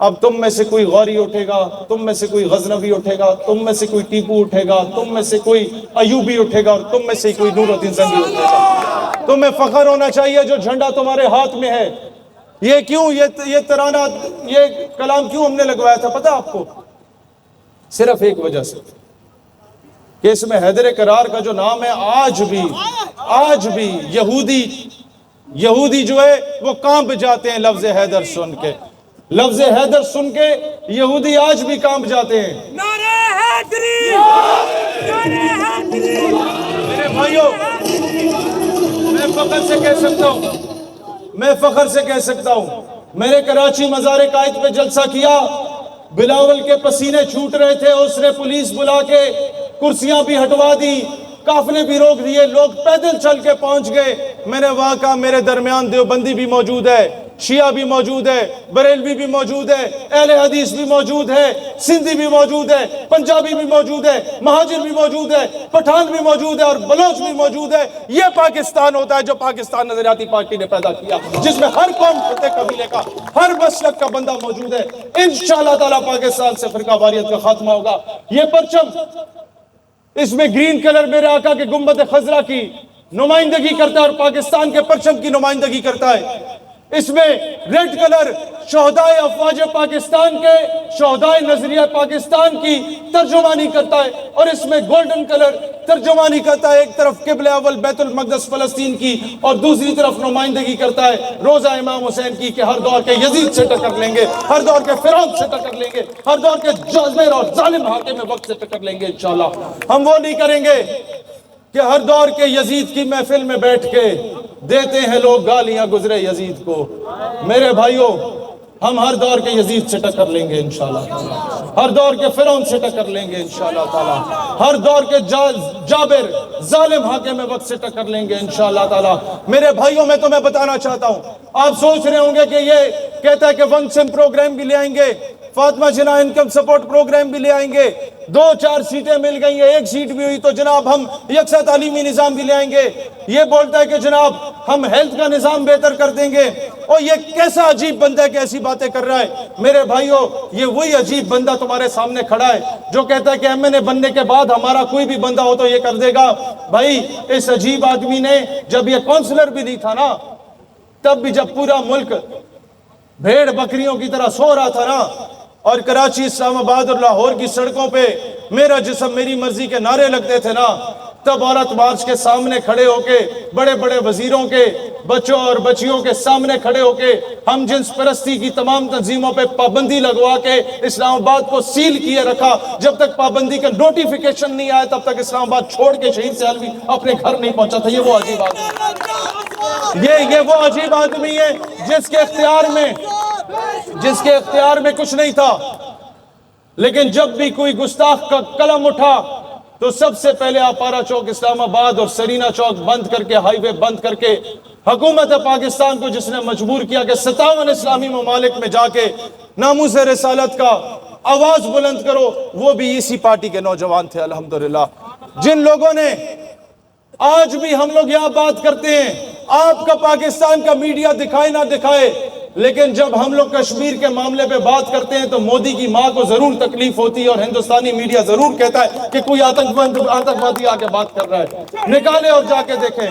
اب تم میں سے کوئی غوری اٹھے گا، تم میں سے کوئی غزنوی اٹھے گا، تم میں سے کوئی ٹیپو اٹھے گا، تم میں سے کوئی ایوبی اٹھے گا، اور تم میں سے کوئی نور الدین زنگی اٹھے گا۔ تمہیں فخر ہونا چاہیے جو جھنڈا تمہارے ہاتھ میں ہے۔ یہ کیوں یہ ترانہ یہ کلام کیوں ہم نے لگوایا تھا پتہ آپ کو؟ صرف ایک وجہ سے کہ اس میں حیدر کرار کا جو نام ہے آج بھی یہودی جو ہے وہ کانپ جاتے ہیں لفظ حیدر سن کے، لفظ حیدر سن کے یہودی آج بھی کانپ جاتے ہیں۔ نعرہ حیدری! نعرہ حیدری! میرے بھائیوں میں فخر سے کہہ سکتا ہوں میرے کراچی مزار قائد پہ جلسہ کیا، بلاول کے پسینے چھوٹ رہے تھے، اس نے پولیس بلا کے کرسیاں بھی ہٹوا دی، قافلے بھی روک دیے، لوگ پیدل چل کے پہنچ گئے۔ میں نے وہاں کہا میرے درمیان دیوبندی بھی موجود ہے، شیعہ بھی موجود ہے، بریلوی بھی موجود ہے، اہل حدیث بھی موجود ہے، سندھی بھی موجود ہے، پنجابی بھی موجود ہے، مہاجر بھی موجود ہے، پٹھان بھی موجود ہے، اور بلوچ بھی موجود ہے۔ یہ پاکستان ہوتا ہے جو پاکستان نظریاتی پارٹی نے پیدا کیا، جس میں ہر قوم خطے قبیلے کا ہر مسلک کا بندہ موجود ہے۔ انشاءاللہ تعالیٰ پاکستان سے فرقہ واریت کا خاتمہ ہوگا۔ یہ پرچم اس میں گرین کلر میرے آقا کے گنبد خضرا کی نمائندگی کرتا ہے اور پاکستان کے پرچم کی نمائندگی کرتا ہے۔ اس میں ریڈ کلر شہدائے افواج پاکستان کے، شہدائے نظریہ پاکستان کی ترجمانی کرتا ہے، اور اس میں گولڈن کلر ترجمانی کرتا ہے، ایک طرف قبلہ اول بیت المقدس فلسطین کی اور دوسری طرف نمائندگی کرتا ہے روضہ امام حسین کی، کہ ہر دور کے یزید سے ٹکر لیں گے، ہر دور کے فرعون سے ٹکر لیں گے، ہر دور کے جابر اور ظالم حاکم وقت سے ٹکر لیں گے انشاءاللہ۔ ہم وہ نہیں کریں گے کہ ہر دور کے یزید کی محفل میں بیٹھ کے دیتے ہیں لوگ گالیاں گزرے یزید کو۔ میرے بھائیوں ہم ہر دور کے یزید سے ٹکر لیں گے انشاءاللہ تعالی، ہر دور کے فرعون سے ٹکر لیں گے انشاءاللہ تعالی، ہر دور کے جابر ظالم حاکم وقت سے ٹکر لیں گے انشاءاللہ تعالی۔ میرے بھائیوں میں تمہیں بتانا چاہتا ہوں، آپ سوچ رہے ہوں گے کہ یہ کہتا ہے کہ ون سم پروگرام بھی لے آئیں گے، فاطمہ جناح انکم سپورٹ پروگرام بھی لے آئیں گے، 2-4 سیٹیں مل گئی ہیں، 1 سیٹ بھی ہوئی تو جناب ہم یکساں تعلیمی نظام بھی لے آئیں گے۔ یہ بولتا ہے کہ جناب ہم ہیلتھ کا نظام بہتر کر دیں گے، اور یہ کیسا عجیب بندہ ہے کہ ایسی باتیں کر رہا ہے۔ میرے بھائیوں یہ وہی عجیب بندہ تمہارے سامنے کھڑا ہے جو کہتا ہے کہ ایم این اے بننے کے بعد ہمارا کوئی بھی بندہ ہو تو یہ کر دے گا۔ بھائی اس عجیب آدمی نے جب یہ کونسلر بھی نہیں تھا نا، تب بھی جب پورا ملک بھیڑ بکریوں کی طرح سو رہا تھا نا، اور کراچی، اسلام آباد اور لاہور کی سڑکوں پہ میرا جسم میری مرضی کے نعرے لگتے تھے نا، تب عورت مارچ کے سامنے کھڑے ہو کے بڑے بڑے وزیروں کے بچوں اور بچیوں کے سامنے کھڑے ہو کے ہم جنس پرستی کی تمام تنظیموں پہ پابندی لگوا کے اسلام آباد کو سیل کیے رکھا. جب تک پابندی کا نوٹیفیکیشن نہیں آیا تب تک اسلام آباد چھوڑ کے شہید سیالوی اپنے گھر نہیں پہنچا تھا. یہ وہ عجیب آدمی یہ وہ عجیب آدمی ہے جس کے اختیار میں کچھ نہیں تھا, لیکن جب بھی کوئی گستاخ کا قلم اٹھا تو سب سے پہلے آپارا چوک اسلام آباد اور سرینا چوک بند کر کے, ہائی وے بند کر کے, حکومت پاکستان کو جس نے مجبور کیا کہ 57 اسلامی ممالک میں جا کے ناموس رسالت کا آواز بلند کرو, وہ بھی اسی پارٹی کے نوجوان تھے الحمدللہ. جن لوگوں نے آج بھی ہم لوگ یہاں بات کرتے ہیں, آپ کا پاکستان کا میڈیا دکھائے نہ دکھائے, لیکن جب ہم لوگ کشمیر کے معاملے پہ بات کرتے ہیں تو مودی کی ماں کو ضرور تکلیف ہوتی ہے اور ہندوستانی میڈیا ضرور کہتا ہے کہ کوئی آتنکوادی آ کے بات کر رہا ہے. نکالے اور جا کے دیکھیں.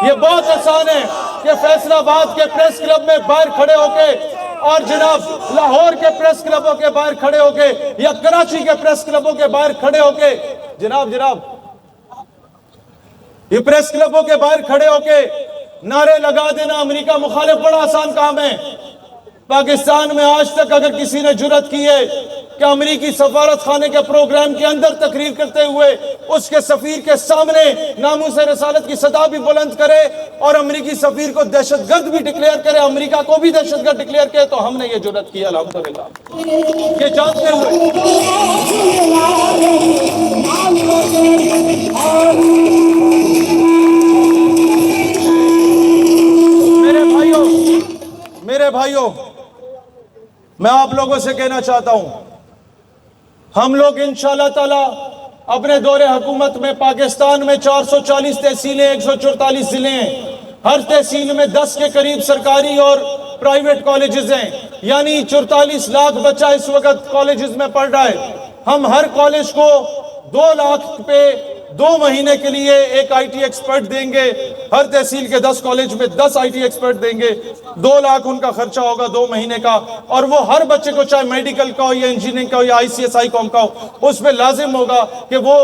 یہ بہت آسان ہے کہ فیصل آباد کے پریس کلب میں باہر کھڑے ہو کے اور جناب لاہور کے پریس کلبوں کے باہر کھڑے ہو کے یا کراچی کے پریس کلبوں کے باہر کھڑے ہو کے جناب یہ پریس کلبوں کے باہر کھڑے ہو کے نعرے لگا دینا امریکہ مخالف بڑا آسان کام ہے. پاکستان میں آج تک اگر کسی نے جرات کی ہے کہ امریکی سفارت خانے کے پروگرام کے اندر تقریر کرتے ہوئے اس کے سفیر کے سامنے ناموس رسالت کی صدا بھی بلند کرے اور امریکی سفیر کو دہشت گرد بھی ڈکلیئر کرے, امریکہ کو بھی دہشت گرد ڈکلیئر کرے, تو ہم نے یہ جرات کی الحمدللہ. یہ جانتے ہوئے میرے بھائیوں میں آپ لوگوں سے کہنا چاہتا ہوں, ہم لوگ انشاءاللہ تعالی اپنے دور حکومت میں پاکستان میں 440 تحصیلیں 144 ضلع ہیں, ہر تحصیل میں 10 کے قریب سرکاری اور پرائیویٹ کالجز ہیں, یعنی 44 لاکھ بچہ اس وقت کالجز میں پڑھ رہا ہے. ہم ہر کالج کو 2 لاکھ پہ 2 مہینے کے لیے ایک آئی ٹی ایکسپرٹ دیں گے, ہر تحصیل کے 10 کالج میں 10 آئی ٹی ایکسپرٹ دیں گے, 2 لاکھ ان کا خرچہ ہوگا 2 مہینے کا, اور وہ ہر بچے کو چاہے میڈیکل کا ہو یا انجینئرنگ کا ہو یا ICSI کام کا ہو, اس میں لازم ہوگا کہ وہ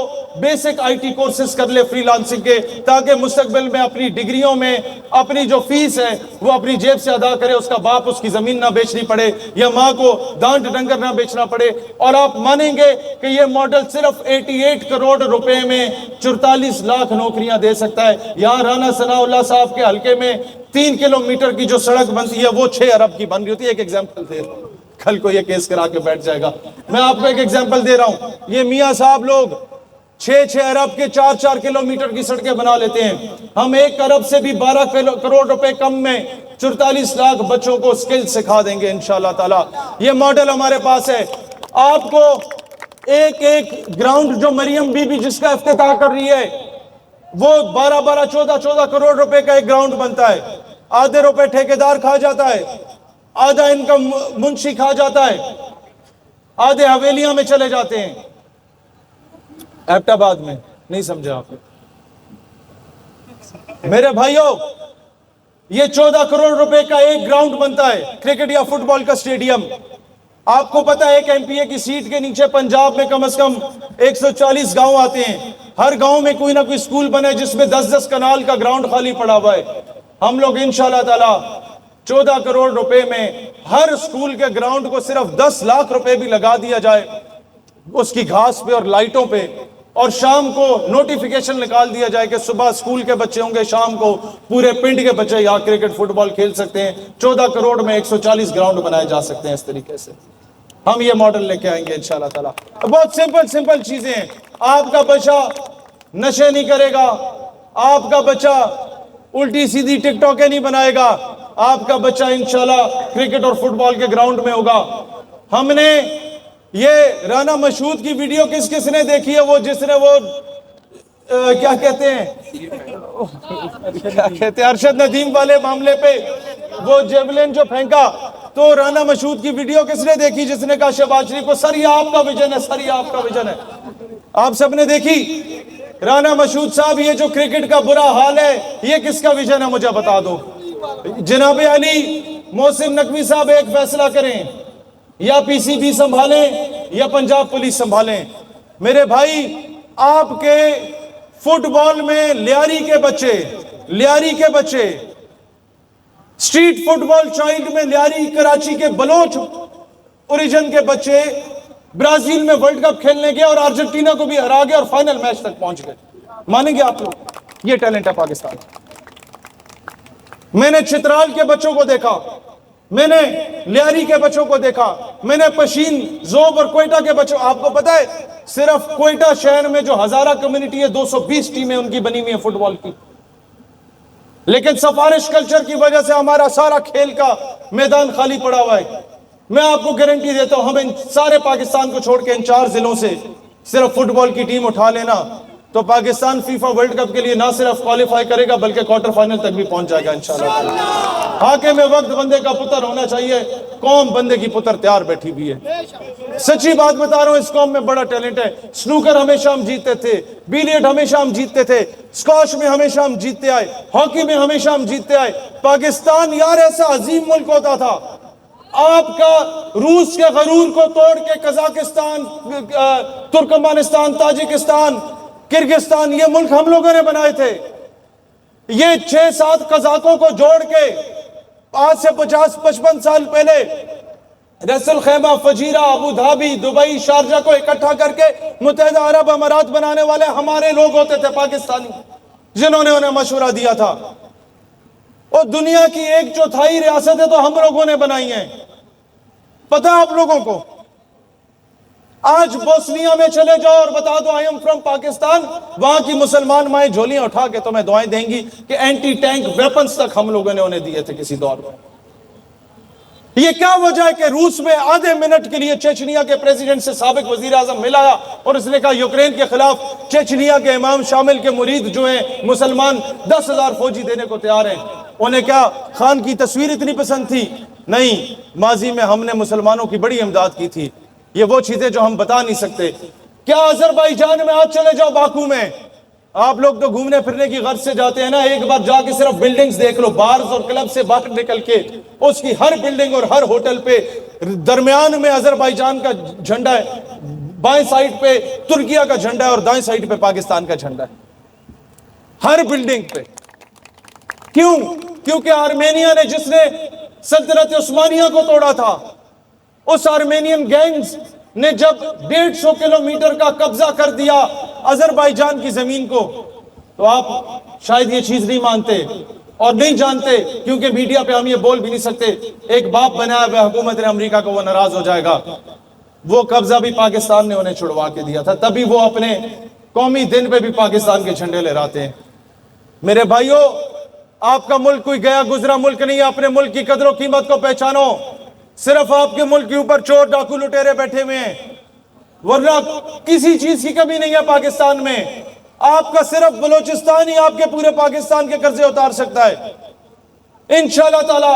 بیسک آئی ٹی کورسز کر لے فری لانسنگ کے, تاکہ مستقبل میں اپنی ڈگریوں میں اپنی جو فیس ہے وہ اپنی جیب سے ادا کرے, اس کا باپ اس کی زمین نہ بیچنی پڑے یا ماں کو ڈانٹ ڈنگر نہ بیچنا پڑے. اور آپ مانیں گے کہ یہ ماڈل صرف 88 کروڑ روپے میں 44 لاکھ نوکریاں دے سکتا ہے. یہاں رانا ثناء اللہ صاحب کے حلقے میں 3 کلومیٹر کی جو سڑک بنتی ہے وہ 6 ارب کی بن رہی ہوتی ہے. ایک ایگزامپل دے رہا ہوں, کل کو یہ کیس کرا کے بیٹھ جائے گا. میں آپ کو ایک ایگزامپل دے رہا ہوں, یہ میاں صاحب لوگ 6 ارب کے 4 کلومیٹر کی سڑکیں بنا لیتے ہیں. ہم 1 ارب سے بھی 12 کروڑ روپے کم میں 44 لاکھ بچوں کو سکل سکھا دیں گے انشاءاللہ تعالی. یہ ماڈل ہمارے پاس ہے. آپ کو ایک گراؤنڈ جو مریم بی بی جس کا افتتاح کر رہی ہے وہ 14 کروڑ روپے کا ایک گراؤنڈ بنتا ہے. آدھے روپے ٹھیکیدار کھا جاتا ہے, آدھا انکم منشی کھا جاتا ہے, آدھے حویلیاں میں چلے جاتے ہیں. ایبٹ آباد میں نہیں سمجھا آپ میرے بھائیوں, یہ 14 کروڑ روپے کا ایک گراؤنڈ بنتا ہے, کرکٹ یا فٹ بال کا سٹیڈیم. آپ کو پتا ہے ایک MP کی سیٹ کے نیچے پنجاب میں کم از کم 140 گاؤں آتے ہیں. ہر گاؤں میں کوئی نہ کوئی سکول بنے جس میں 10 کنال کا گراؤنڈ خالی پڑا ہوا ہے. ہم لوگ انشاءاللہ تعالی 14 کروڑ روپے میں ہر سکول کے گراؤنڈ کو صرف 10 لاکھ روپے بھی لگا دیا جائے اس کی گھاس پہ اور لائٹوں پہ, اور شام کو نوٹیفیکیشن نکال دیا جائے کہ صبح سکول کے بچے ہوں گے, شام کو پورے پنڈ کے بچے یہاں کرکٹ فٹ بال کھیل سکتے ہیں. 14 کروڑ میں 140 گراؤنڈ بنائے جا سکتے ہیں. اس طریقے سے ہم یہ ماڈل لے کے آئیں گے انشاءاللہ تعالی. بہت سمپل چیزیں ہیں. آپ کا بچہ نشے نہیں کرے گا, آپ کا بچہ الٹی سیدھی ٹک ٹاکیں نہیں بنائے گا, آپ کا بچہ انشاءاللہ کرکٹ اور فٹ بال کے گراؤنڈ میں ہوگا. ہم نے یہ رانا مشہود کی ویڈیو کس نے دیکھی ہے, وہ جس نے وہ کیا کہتے ہیں ارشد ندیم والے معاملے پہ وہ جیولن جو پھینکا, تو رانا مشہود کی ویڈیو کس نے دیکھی جس نے کہا شہباز شریف کو سر یہ آپ کا ویژن ہے, سر یہ آپ کا ویژن ہے. آپ سب نے دیکھی. رانا مشہود صاحب یہ جو کرکٹ کا برا حال ہے یہ کس کا ویژن ہے مجھے بتا دو. جناب علی محسن نقوی صاحب ایک فیصلہ کریں, یا PCB سنبھالیں یا پنجاب پولیس سنبھالیں. میرے بھائی آپ کے فٹ بال میں لیاری کے بچے اسٹریٹ فٹ بال چائلڈ میں لیاری کراچی کے بلوچ اوریجن کے بچے برازیل میں ورلڈ کپ کھیلنے گئے اور ارجنٹینا کو بھی ہرا گئے اور فائنل میچ تک پہنچ گئے. مانیں گے آپ لوگ؟ یہ ٹیلنٹ ہے پاکستان. میں نے چترال کے بچوں کو دیکھا, میں نے لیاری کے بچوں کو دیکھا, میں نے پشین, زوب اور کوئٹہ کے بچوں. آپ کو پتا ہے صرف کوئٹہ شہر میں جو ہزارہ کمیونٹی ہے 220 ٹیمیں ان کی بنی ہوئی ہیں فٹ بال کی. لیکن سفارش کلچر کی وجہ سے ہمارا سارا کھیل کا میدان خالی پڑا ہوا ہے. میں آپ کو گارنٹی دیتا ہوں, ہم ان سارے پاکستان کو چھوڑ کے ان 4 ضلعوں سے صرف فٹ بال کی ٹیم اٹھا لینا تو پاکستان فیفا ورلڈ کپ کے لیے نہ صرف کوالیفائی کرے گا بلکہ کوارٹر فائنل تک بھی پہنچ جائے گا انشاءاللہ. حاکم وقت بندے کا پتر ہونا چاہیے, قوم بندے کی پتر تیار بیٹھی بھی ہے. سچی بات بتا رہا ہوں, اس قوم میں بڑا ٹیلنٹ ہے. سنوکر ہمیشہ ہم جیتتے تھے, بیلیٹ ہمیشہ ہم جیتتے تھے, اسکواش میں ہمیشہ ہم جیتتے آئے, ہاکی میں ہمیشہ ہم جیتتے آئے. پاکستان یار ایسا عظیم ملک ہوتا تھا. آپ کا روس کے غرور کو توڑ کے قزاقستان, ترکمانستان, تاجکستان, کرگستان, یہ ملک ہم لوگوں نے بنائے تھے. یہ 6-7 قزاقوں کو جوڑ کے آج سے 50-55 سال پہلے رأس Al Khaimah, Fujairah, Abu Dhabi, Dubai, Sharjah کو اکٹھا کر کے متحدہ عرب امارات بنانے والے ہمارے لوگ ہوتے تھے پاکستانی, جنہوں نے انہیں مشورہ دیا تھا. اور دنیا کی 1/4 ریاستیں تو ہم لوگوں نے بنائی ہیں. پتہ آپ لوگوں کو آج بوسنیا میں چلے جاؤ اور بتا دو آئی ایم فرام پاکستان, وہاں کی مسلمان مائیں جھولیاں اٹھا کے تمہیں دعائیں دیں گی کہ اینٹی ٹینک ویپنز تک ہم لوگوں نے انہیں دیے تھے کسی دور میں. یہ کیا وجہ ہے کہ روس میں آدھے منٹ کے لیے چیچنیا کے پریزیڈنٹ سے سابق وزیر اعظم ملایا اور اس نے کہا یوکرین کے خلاف چیچنیا کے امام شامل کے مرید جو ہیں مسلمان 10,000 فوجی دینے کو تیار ہیں. انہیں کیا خان کی تصویر اتنی پسند تھی؟ نہیں, ماضی میں ہم نے مسلمانوں کی بڑی امداد کی تھی. یہ وہ چیزیں جو ہم بتا نہیں سکتے. کیا آذربائیجان میں آج چلے جاؤ, باکو میں, آپ لوگ تو گھومنے پھرنے کی غرض سے جاتے ہیں نا, ایک بار جا کے صرف بلڈنگز دیکھ لو. بارز اور کلب سے باہر نکل کے اس کی ہر بلڈنگ اور ہر ہوٹل پہ درمیان میں آذربائیجان کا جھنڈا ہے, بائیں سائڈ پہ ترکیہ کا جھنڈا ہے اور دائیں سائڈ پہ پاکستان کا جھنڈا ہے ہر بلڈنگ پہ. کیوں؟ کیونکہ آرمینیا نے, جس نے سلطنت عثمانیہ کو توڑا تھا, اس آرمینین گینگز نے جب 150 کلومیٹر کا قبضہ کر دیا آذربائیجان کی زمین کو, تو آپ شاید یہ چیز نہیں مانتے اور نہیں جانتے کیونکہ میڈیا پہ ہم یہ بول بھی نہیں سکتے. ایک باپ بنایا ہوا حکومت نے امریکہ کو, وہ ناراض ہو جائے گا. وہ قبضہ بھی پاکستان نے انہیں چھڑوا کے دیا تھا, تبھی وہ اپنے قومی دن پہ بھی پاکستان کے جھنڈے لہراتے ہیں. میرے بھائیوں, آپ کا ملک کوئی گیا گزرا ملک نہیں ہے. اپنے ملک کی قدر و قیمت کو پہچانو. صرف آپ کے ملک کے اوپر چور, ڈاکو, لٹیرے بیٹھے ہوئے ہیں, ورنہ کسی چیز کی کمی نہیں ہے پاکستان میں. آپ کا صرف بلوچستان ہی آپ کے پورے پاکستان کے قرضے اتار سکتا ہے انشاءاللہ تعالی.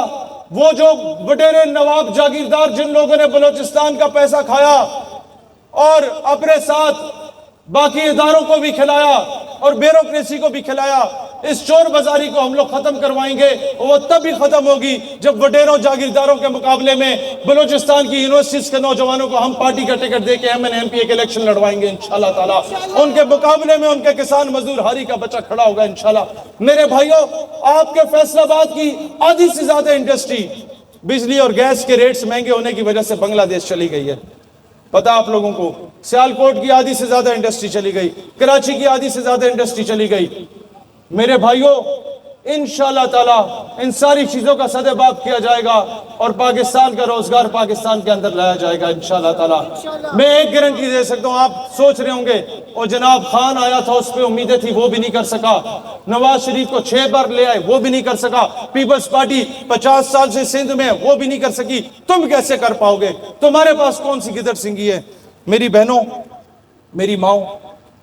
وہ جو وڈیرے نواب جاگیردار جن لوگوں نے بلوچستان کا پیسہ کھایا اور اپنے ساتھ باقی اداروں کو بھی کھلایا اور بیوروکریسی کو بھی کھلایا, اس چور بازاری کو ہم لوگ ختم کروائیں گے. وہ تب ہی ختم ہوگی جب وڈیروں جاگیرداروں کے مقابلے میں بلوچستان کی یونیورسٹیز کے نوجوانوں کو ہم پارٹی کا ٹکٹ دے کے ایم پی کے الیکشن لڑوائیں گے انشاءاللہ تعالیٰ. ان کے مقابلے میں ان کے کسان مزدور ہاری کا بچہ کھڑا ہوگا انشاءاللہ. میرے بھائیوں, آپ کے فیصل آباد کی آدھی سے زیادہ انڈسٹری بجلی اور گیس کے ریٹس مہنگے ہونے کی وجہ سے بنگلہ دیش چلی گئی ہے. پتا آپ لوگوں کو, سیالکوٹ کی آدھی سے زیادہ انڈسٹری چلی گئی, کراچی کی آدھی سے زیادہ انڈسٹری چلی گئی. میرے بھائیوں, انشاءاللہ تعالیٰ ان ساری چیزوں کا سدباب کیا جائے گا اور پاکستان کا روزگار پاکستان کے اندر لایا جائے گا انشاءاللہ تعالیٰ. میں ایک گارنٹی دے سکتا ہوں, آپ سوچ رہے ہوں گے اور جناب خان آیا تھا اس پہ امیدیں تھی, وہ بھی نہیں کر سکا. نواز شریف کو 6 بار لے آئے, وہ بھی نہیں کر سکا. پیپلز پارٹی 50 سال سے سندھ میں, وہ بھی نہیں کر سکی. تم کیسے کر پاؤ گے؟ تمہارے پاس کون سی گدڑ سنگھی ہے؟ میری بہنوں, میری ماں,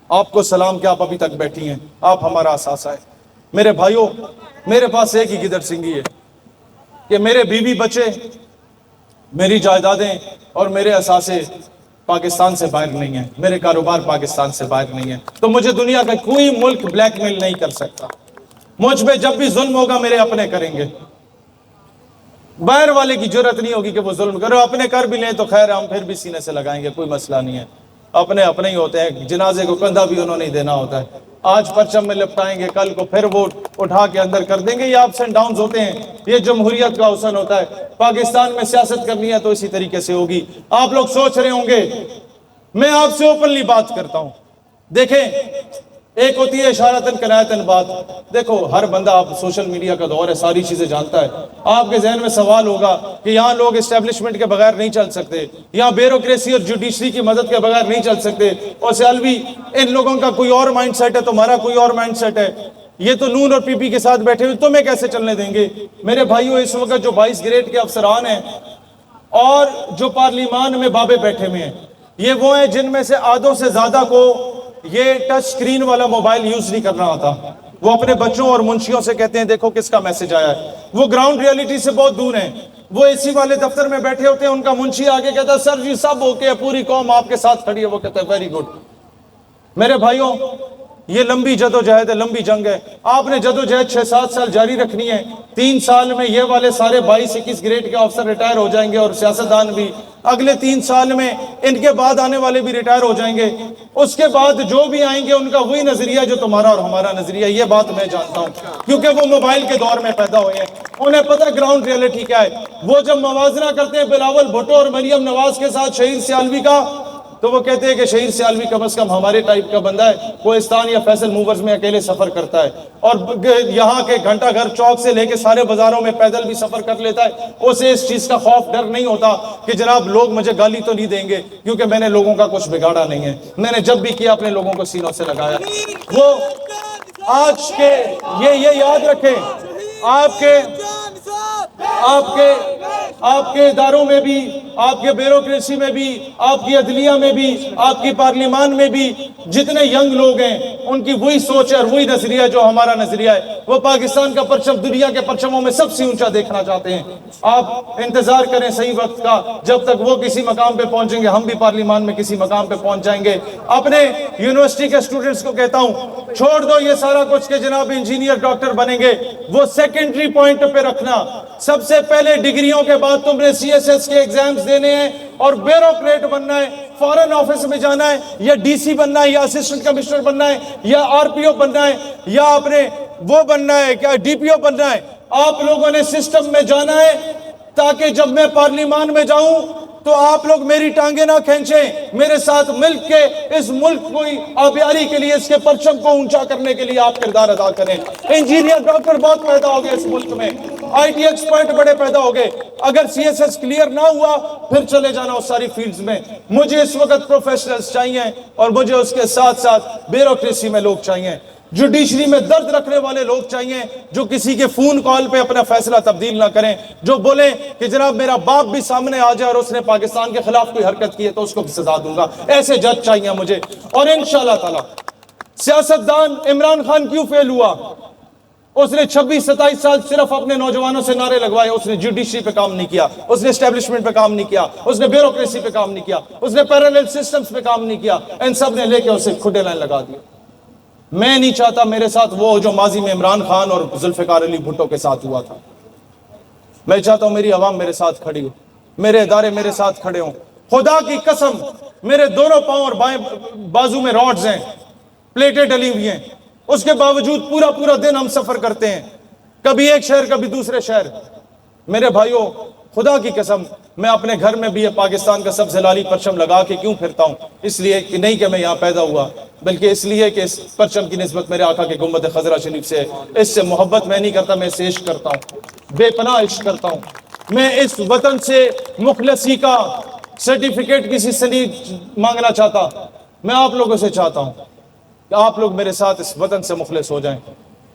آپ کو سلام کہ آپ ابھی تک بیٹھی ہیں, آپ ہمارا اثاثہ ہے. میرے بھائیوں, میرے پاس ایک ہی گدڑ سنگھی ہے کہ میرے بیوی بچے, میری جائیدادیں اور میرے اثاثے پاکستان سے باہر نہیں ہیں, میرے کاروبار پاکستان سے باہر نہیں ہیں. تو مجھے دنیا کا کوئی ملک بلیک میل نہیں کر سکتا. مجھ پہ جب بھی ظلم ہوگا میرے اپنے کریں گے, باہر والے کی جرت نہیں ہوگی کہ وہ ظلم کرو. اپنے کر بھی لیں تو خیر, ہم پھر بھی سینے سے لگائیں گے, کوئی مسئلہ نہیں ہے. اپنے ہی ہوتے ہیں. جنازے کو کندھا بھی انہوں نے دینا ہوتا ہے. آج پرچم میں لپٹائیں گے، کل کو پھر وہ اٹھا کے اندر کر دیں گے. یہ اپس اینڈ ڈاؤنز ہوتے ہیں، یہ جمہوریت کا حسن ہوتا ہے. پاکستان میں سیاست کرنی ہے تو اسی طریقے سے ہوگی. آپ لوگ سوچ رہے ہوں گے، میں آپ سے اوپنلی بات کرتا ہوں. دیکھیں، ایک ہوتی ہے اشارتاً کنایتاً بات. دیکھو، ہر بندہ، آپ سوشل میڈیا کا دور ہے، ساری چیزیں جانتا ہے. آپ کے ذہن میں سوال ہوگا کہ یہاں لوگ اسٹیبلشمنٹ کے بغیر نہیں چل سکتے، یہاں بیوروکریسی اور جوڈیشری کی مدد کے بغیر نہیں چل سکتے. اور سیالوی، ان لوگوں کا کوئی اور مائنڈ سیٹ ہے، تمہارا کوئی اور مائنڈ سیٹ ہے. یہ تو نون اور پی پی کے ساتھ بیٹھے ہوئے، تمہیں کیسے چلنے دیں گے؟ میرے بھائیوں، اس وقت جو 22 گریڈ کے افسران ہیں اور جو پارلیمان میں بابے بیٹھے ہوئے ہیں، یہ وہ ہیں جن میں سے آدھوں سے زیادہ کو یہ ٹچ سکرین والا موبائل یوز نہیں کرنا آتا. وہ اپنے بچوں اور منشیوں سے کہتے ہیں دیکھو کس کا میسج آیا ہے. وہ گراؤنڈ ریئلٹی سے بہت دور ہیں. وہ اے سی والے دفتر میں بیٹھے ہوتے ہیں، ان کا منشی آگے کہتا ہے سر جی سب اوکے، پوری قوم آپ کے ساتھ کھڑی ہے. وہ کہتا ہے ویری گڈ. میرے بھائیوں، یہ لمبی جدوجہد ہے، لمبی جنگ ہے. آپ نے جدوجہد 6-7 سال جاری رکھنی ہے. 3 سال میں یہ والے سارے 22-21 گریڈ کے افسر ریٹائر ہو جائیں گے، اور سیاستدان بھی. اگلے 3 سال میں ان کے بعد آنے والے بھی ریٹائر ہو جائیں گے. اس کے بعد جو بھی آئیں گے ان کا وہی نظریہ جو تمہارا اور ہمارا نظریہ. یہ بات میں جانتا ہوں کیونکہ وہ موبائل کے دور میں پیدا ہوئے ہیں. انہیں پتہ گراؤنڈ ریئلٹی کیا ہے. وہ جب موازنہ کرتے ہیں بلاول بھٹو اور مریم نواز کے ساتھ شہیر سیالوی کا، تو وہ کہتے ہیں کہ شہیر سیالوی کم از کم ہمارے ٹائپ کا بندہ ہے، کوہستان یا فیصل موورز میں اکیلے سفر کرتا ہے، اور یہاں کے گھنٹہ گھر چوک سے لے کے سارے بازاروں میں پیدل بھی سفر کر لیتا ہے. اسے اس چیز کا خوف ڈر نہیں ہوتا کہ جناب لوگ مجھے گالی تو نہیں دیں گے، کیونکہ میں نے لوگوں کا کچھ بگاڑا نہیں ہے. میں نے جب بھی کیا اپنے لوگوں کو سینوں سے لگایا. وہ آج کے یہ یاد رکھیں، آپ کے اداروں میں بھی، آپ کے بیوروکریسی میں بھی، آپ کی عدلیہ میں بھی، آپ کی پارلیمان میں بھی جتنے ینگ لوگ ہیں، ان کی وہی سوچ ہے اور وہی نظریہ جو ہمارا نظریہ ہے. وہ پاکستان کا پرچم دنیا کے پرچموں میں سب سے اونچا دیکھنا چاہتے ہیں. آپ انتظار کریں صحیح وقت کا. جب تک وہ کسی مقام پہ پہنچیں گے، ہم بھی پارلیمان میں کسی مقام پہ پہنچ جائیں گے. اپنے یونیورسٹی کے اسٹوڈنٹس کو کہتا ہوں، چھوڑ دو یہ سارا کچھ کہ جناب انجینئر ڈاکٹر بنیں گے. وہ سیکنڈری پوائنٹ پہ رکھنا. سب سے پہلے ڈگریوں کے بعد تم نے سی ایس ایس کے ایگزامز دینے ہیں اور بیوروکریٹ بننا ہے. فارن آفس میں جانا ہے، یا ڈی سی بننا ہے، یا اسسٹنٹ کمشنر بننا ہے، یا آر پی او بننا ہے، یا اپنے وہ بننا ہے، کیا ڈی پی او بننا ہے. آپ لوگوں نے سسٹم میں جانا ہے تاکہ جب میں پارلیمان میں جاؤں تو آپ لوگ میری ٹانگیں نہ کھینچیں. میرے ساتھ مل کے اس ملک کو آبیاری کے لیے، اس کے پرچم کو اونچا کرنے کے لیے آپ کردار ادا کریں. انجینئر ڈاکٹر بہت پیدا ہو گئے اس ملک میں، آئی ٹی ایکسپرٹ بڑے پیدا ہو گئے. اگر سی ایس ایس کلیئر نہ ہوا پھر چلے جانا اس ساری فیلڈز میں. مجھے اس وقت پروفیشنلز چاہیے، اور مجھے اس کے ساتھ ساتھ بیوروکریسی میں لوگ چاہیے، جوڈیشری میں درد رکھنے والے لوگ چاہیے، جو کسی کے فون کال پہ اپنا فیصلہ تبدیل نہ کریں، جو بولیں کہ جناب میرا باپ بھی سامنے آ جائے اور اس نے پاکستان کے خلاف کوئی حرکت کی ہے تو اس کو بھی سزا دوں گا. ایسے جج چاہیے مجھے. اور انشاءاللہ تعالی سیاستدان عمران خان کیوں فیل ہوا؟ اس نے 26-27 سال صرف اپنے نوجوانوں سے نعرے لگوائے. اس نے جوڈیشری پہ کام نہیں کیا، اس نے اسٹیبلشمنٹ پہ کام نہیں کیا، اس نے بیوروکریسی پہ کام نہیں کیا، اس نے پیرالل سسٹمز پہ کام نہیں کیا. ان سب نے لے کے اسے کھڈے لائن لگا دیا. میں نہیں چاہتا میرے ساتھ وہ جو ماضی میں عمران خان اور ذوالفقار علی بھٹو کے ساتھ ہوا تھا. میں چاہتا ہوں میری عوام میرے ساتھ کھڑی ہو، میرے ادارے میرے ساتھ کھڑے ہوں. خدا کی قسم میرے دونوں پاؤں اور بائیں بازو میں راڈز ہیں، پلیٹیں ڈلی ہوئی ہیں. اس کے باوجود پورا دن ہم سفر کرتے ہیں، کبھی ایک شہر کبھی دوسرے شہر. میرے بھائیوں، خدا کی قسم میں اپنے گھر میں بھی یہ پاکستان کا سبز ہلالی پرچم لگا کے کیوں پھرتا ہوں؟ اس لیے کہ نہیں کہ میں یہاں پیدا ہوا، بلکہ اس لیے کہ اس پرچم کی نسبت میرے آقا کے گنبد خضرا شریف سے. اس سے محبت میں نہیں کرتا، میں اسے عشق کرتا ہوں، بے پناہ عشق کرتا ہوں. میں اس وطن سے مخلصی کا سرٹیفکیٹ کسی سے نہیں مانگنا چاہتا. میں آپ لوگوں سے چاہتا ہوں کہ آپ لوگ میرے ساتھ اس وطن سے مخلص ہو جائیں.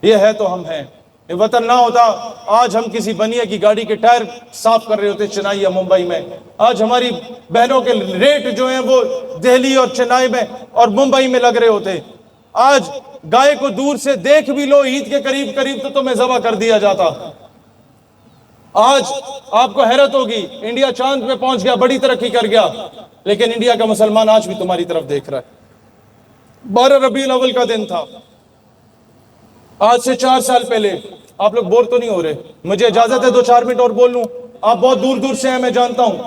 یہ ہے تو ہم ہیں. یہ وطن نہ ہوتا آج ہم کسی بنیے کی گاڑی کے ٹائر صاف کر رہے ہوتے چنائی یا ممبئی میں. آج ہماری بہنوں کے ریٹ جو ہیں وہ دہلی اور چنائی میں اور ممبئی میں لگ رہے ہوتے. آج گائے کو دور سے دیکھ بھی لو عید کے قریب تو تمہیں ذبح کر دیا جاتا. آج آپ کو حیرت ہوگی، انڈیا چاند پہ پہنچ گیا، بڑی ترقی کر گیا، لیکن انڈیا کا مسلمان آج بھی تمہاری طرف دیکھ رہا ہے. 12 ربیع الاول کا دن تھا، آج سے 4 سال پہلے. آپ لوگ بور تو نہیں ہو رہے؟ مجھے اجازت ہے 2-4 منٹ اور بول لوں. آپ بہت دور سے ہیں میں جانتا ہوں،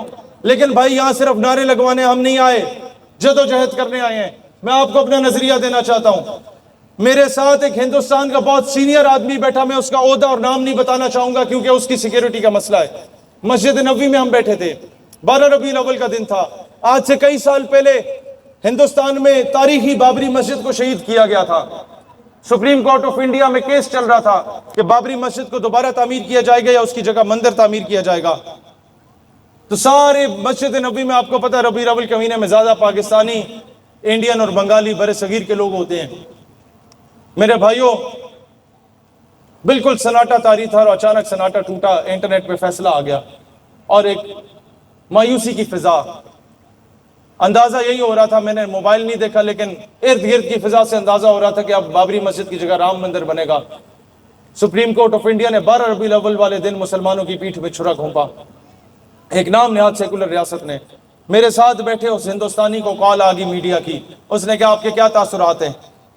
لیکن بھائی یہاں صرف نعرے لگوانے ہم نہیں آئے، جدوجہد کرنے آئے ہیں. میں آپ کو اپنا نظریہ دینا چاہتا ہوں. میرے ساتھ ایک ہندوستان کا بہت سینئر آدمی بیٹھا, میں اس کا عہدہ اور نام نہیں بتانا چاہوں گا کیونکہ اس کی سیکیورٹی کا مسئلہ ہے. مسجد نبوی میں ہم بیٹھے تھے, 12 ربیع الاول کا دن تھا. آج سے کئی سال پہلے ہندوستان میں تاریخی بابری مسجد کو شہید کیا گیا تھا. سپریم کورٹ آف انڈیا میں کیس چل رہا تھا کہ بابری مسجد کو دوبارہ تعمیر کیا جائے گا یا اس کی جگہ مندر تعمیر کیا جائے گا. تو سارے مسجد نبوی میں آپ کو پتہ ہے ربیع الاول کے مہینے میں زیادہ پاکستانی, انڈین اور بنگالی برِ صغیر کے لوگ ہوتے ہیں. میرے بھائیوں, بالکل سناٹا طاری تھا اور اچانک سناٹا ٹوٹا, انٹرنیٹ پہ فیصلہ آ گیا اور ایک مایوسی کی فضا. اندازہ یہی ہو رہا تھا, میں نے موبائل نہیں دیکھا لیکن ارد گرد کی فضا سے اندازہ ہو رہا تھا کہ اب بابری مسجد کی جگہ رام مندر بنے گا. سپریم کورٹ آف انڈیا نے 12 ربیع الاول والے دن مسلمانوں کی پیٹھ پہ چھرا گھونپا. ایک نام نہاد سیکولر ریاست نے, میرے ساتھ بیٹھے اس ہندوستانی کو کال آ گئی میڈیا کی. اس نے کہا آپ کے کیا تاثرات ہیں؟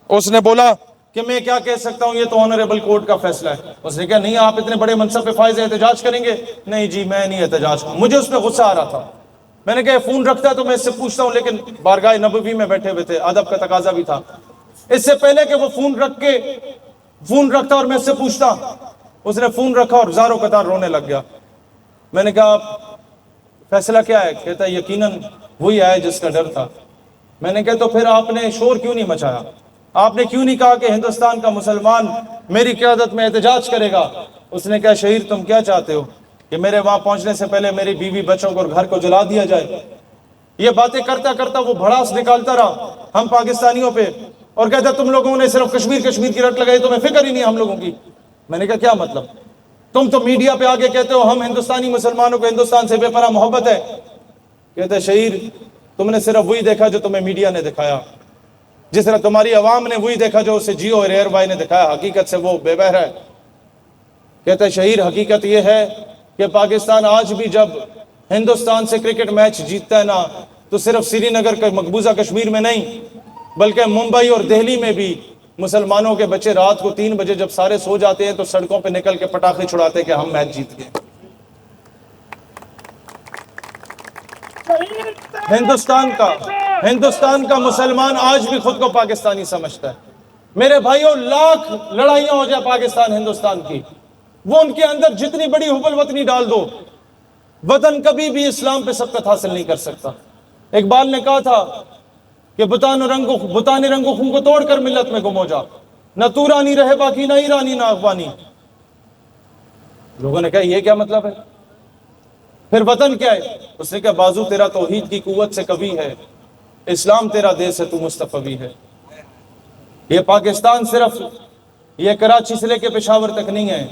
اس نے بولا کہ میں کیا کہہ سکتا ہوں, یہ تو آنریبل کورٹ کا فیصلہ ہے. اس نے کہا نہیں, آپ اتنے بڑے منصب پہ فائز ہیں, احتجاج کریں گے؟ نہیں جی میں نہیں احتجاج کروں. مجھے اس پہ غصہ آ رہا تھا. میں نے کہا فون رکھتا تو میں اس سے پوچھتا ہوں, لیکن بارگاہ نبوی میں بیٹھے ہوئے تھے, ادب کا تقاضا بھی تھا. اس سے پہلے کہ وہ فون رکھتا اور میں اس سے پوچھتا, اس نے فون رکھا اور زاروں قطار رونے لگ گیا. میں نے کہا فیصلہ کیا ہے؟ کہتا ہے یقیناً وہی آیا جس کا ڈر تھا. میں نے کہا تو پھر آپ نے شور کیوں نہیں مچایا؟ آپ نے کیوں نہیں کہا کہ ہندوستان کا مسلمان میری قیادت میں احتجاج کرے گا؟ اس نے کہا شہیر تم کیا چاہتے ہو کہ میرے وہاں پہنچنے سے پہلے میری بیوی بچوں کو اور گھر کو جلا دیا جائے؟ یہ باتیں کرتا کرتا وہ بھڑاس نکالتا رہا ہم پاکستانیوں پہ اور کہتا تم لوگوں نے صرف کشمیر کی رٹ لگائی, تمہیں فکر ہی نہیں ہم لوگوں کی. میں نے کہا کیا مطلب؟ تم تو میڈیا پہ آگے کہتے ہو ہم ہندوستانی مسلمانوں کو ہندوستان سے بے پناہ محبت ہے. کہتے شہیر تم نے صرف وہی دیکھا جو تمہیں میڈیا نے دکھایا, جس طرح تمہاری عوام نے وہی دیکھا جو اسے جیو اور ایئر بائی نے دکھایا, حقیقت سے وہ بے بہر ہے. کہتے شہیر حقیقت یہ ہے کہ پاکستان آج بھی جب ہندوستان سے کرکٹ میچ جیتتا ہے نا, تو صرف سری نگر کے مقبوضہ کشمیر میں نہیں بلکہ ممبئی اور دہلی میں بھی مسلمانوں کے بچے رات کو 3 بجے جب سارے سو جاتے ہیں تو سڑکوں پہ نکل کے پٹاخے چھڑاتے کہ ہم میچ جیت گئے. ہندوستان کا مسلمان آج بھی خود کو پاکستانی سمجھتا ہے. میرے بھائیوں, لاکھ لڑائیاں ہو جائے پاکستان ہندوستان کی, وہ ان کے اندر جتنی بڑی حب الوطنی ڈال دو, وطن کبھی بھی اسلام پہ سبقت حاصل نہیں کر سکتا. اقبال نے کہا تھا کہ بتان رنگ و خون کو توڑ کر ملت میں گم ہو جا, نہ تورانی رہے باقی, نہ ایرانی نہ افغانی. لوگوں نے کہا یہ کیا مطلب ہے؟ پھر وطن کیا ہے؟ اس نے کہا بازو تیرا توحید کی قوت سے کبھی ہے, اسلام تیرا دیس ہے تو مصطفی ہے. یہ پاکستان صرف یہ کراچی سے لے کے پشاور تک نہیں ہے.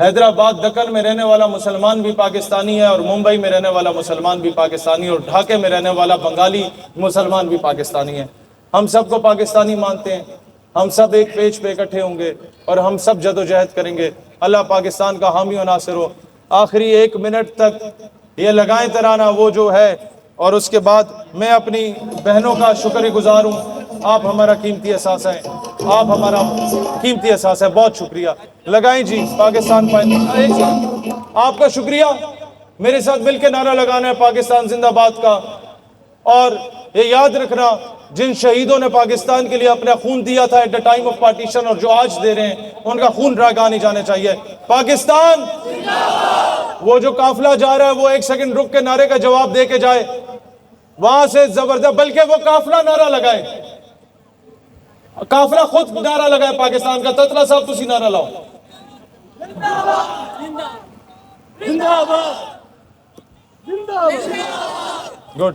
حیدرآباد دکن میں رہنے والا مسلمان بھی پاکستانی ہے, اور ممبئی میں رہنے والا مسلمان بھی پاکستانی, اور ڈھاکے میں رہنے والا بنگالی مسلمان بھی پاکستانی ہے. ہم سب کو پاکستانی مانتے ہیں, ہم سب ایک پیج پہ اکٹھے ہوں گے اور ہم سب جدوجہد کریں گے. اللہ پاکستان کا حامی و ناصر ہو. آخری 1 منٹ تک یہ لگائیں ترانہ وہ جو ہے, اور اس کے بعد میں اپنی بہنوں کا شکر گزار ہوں. آپ ہمارا قیمتی احساس ہیں, آپ ہمارا قیمتی احساس ہے. بہت شکریہ. لگائیں جی پاکستان آپ کا شکریہ. میرے ساتھ مل کے نعرہ لگانا ہے پاکستان زندہ باد کا, اور یہ یاد رکھنا جن شہیدوں نے پاکستان کے لیے اپنا خون دیا تھا at the time of partition, اور جو آج دے رہے ہیں, ان کا خون راگاہ نہیں جانے چاہیے. پاکستان وہ جو قافلہ جا رہا ہے وہ 1 سیکنڈ رک کے نعرے کا جواب دے کے جائے, وہاں سے زبردست, بلکہ وہ قافلہ نعرہ لگائے, قافلہ خود نعرہ لگائے پاکستان کا. تتلا صاحب تسی نعرہ لاؤ. گڈ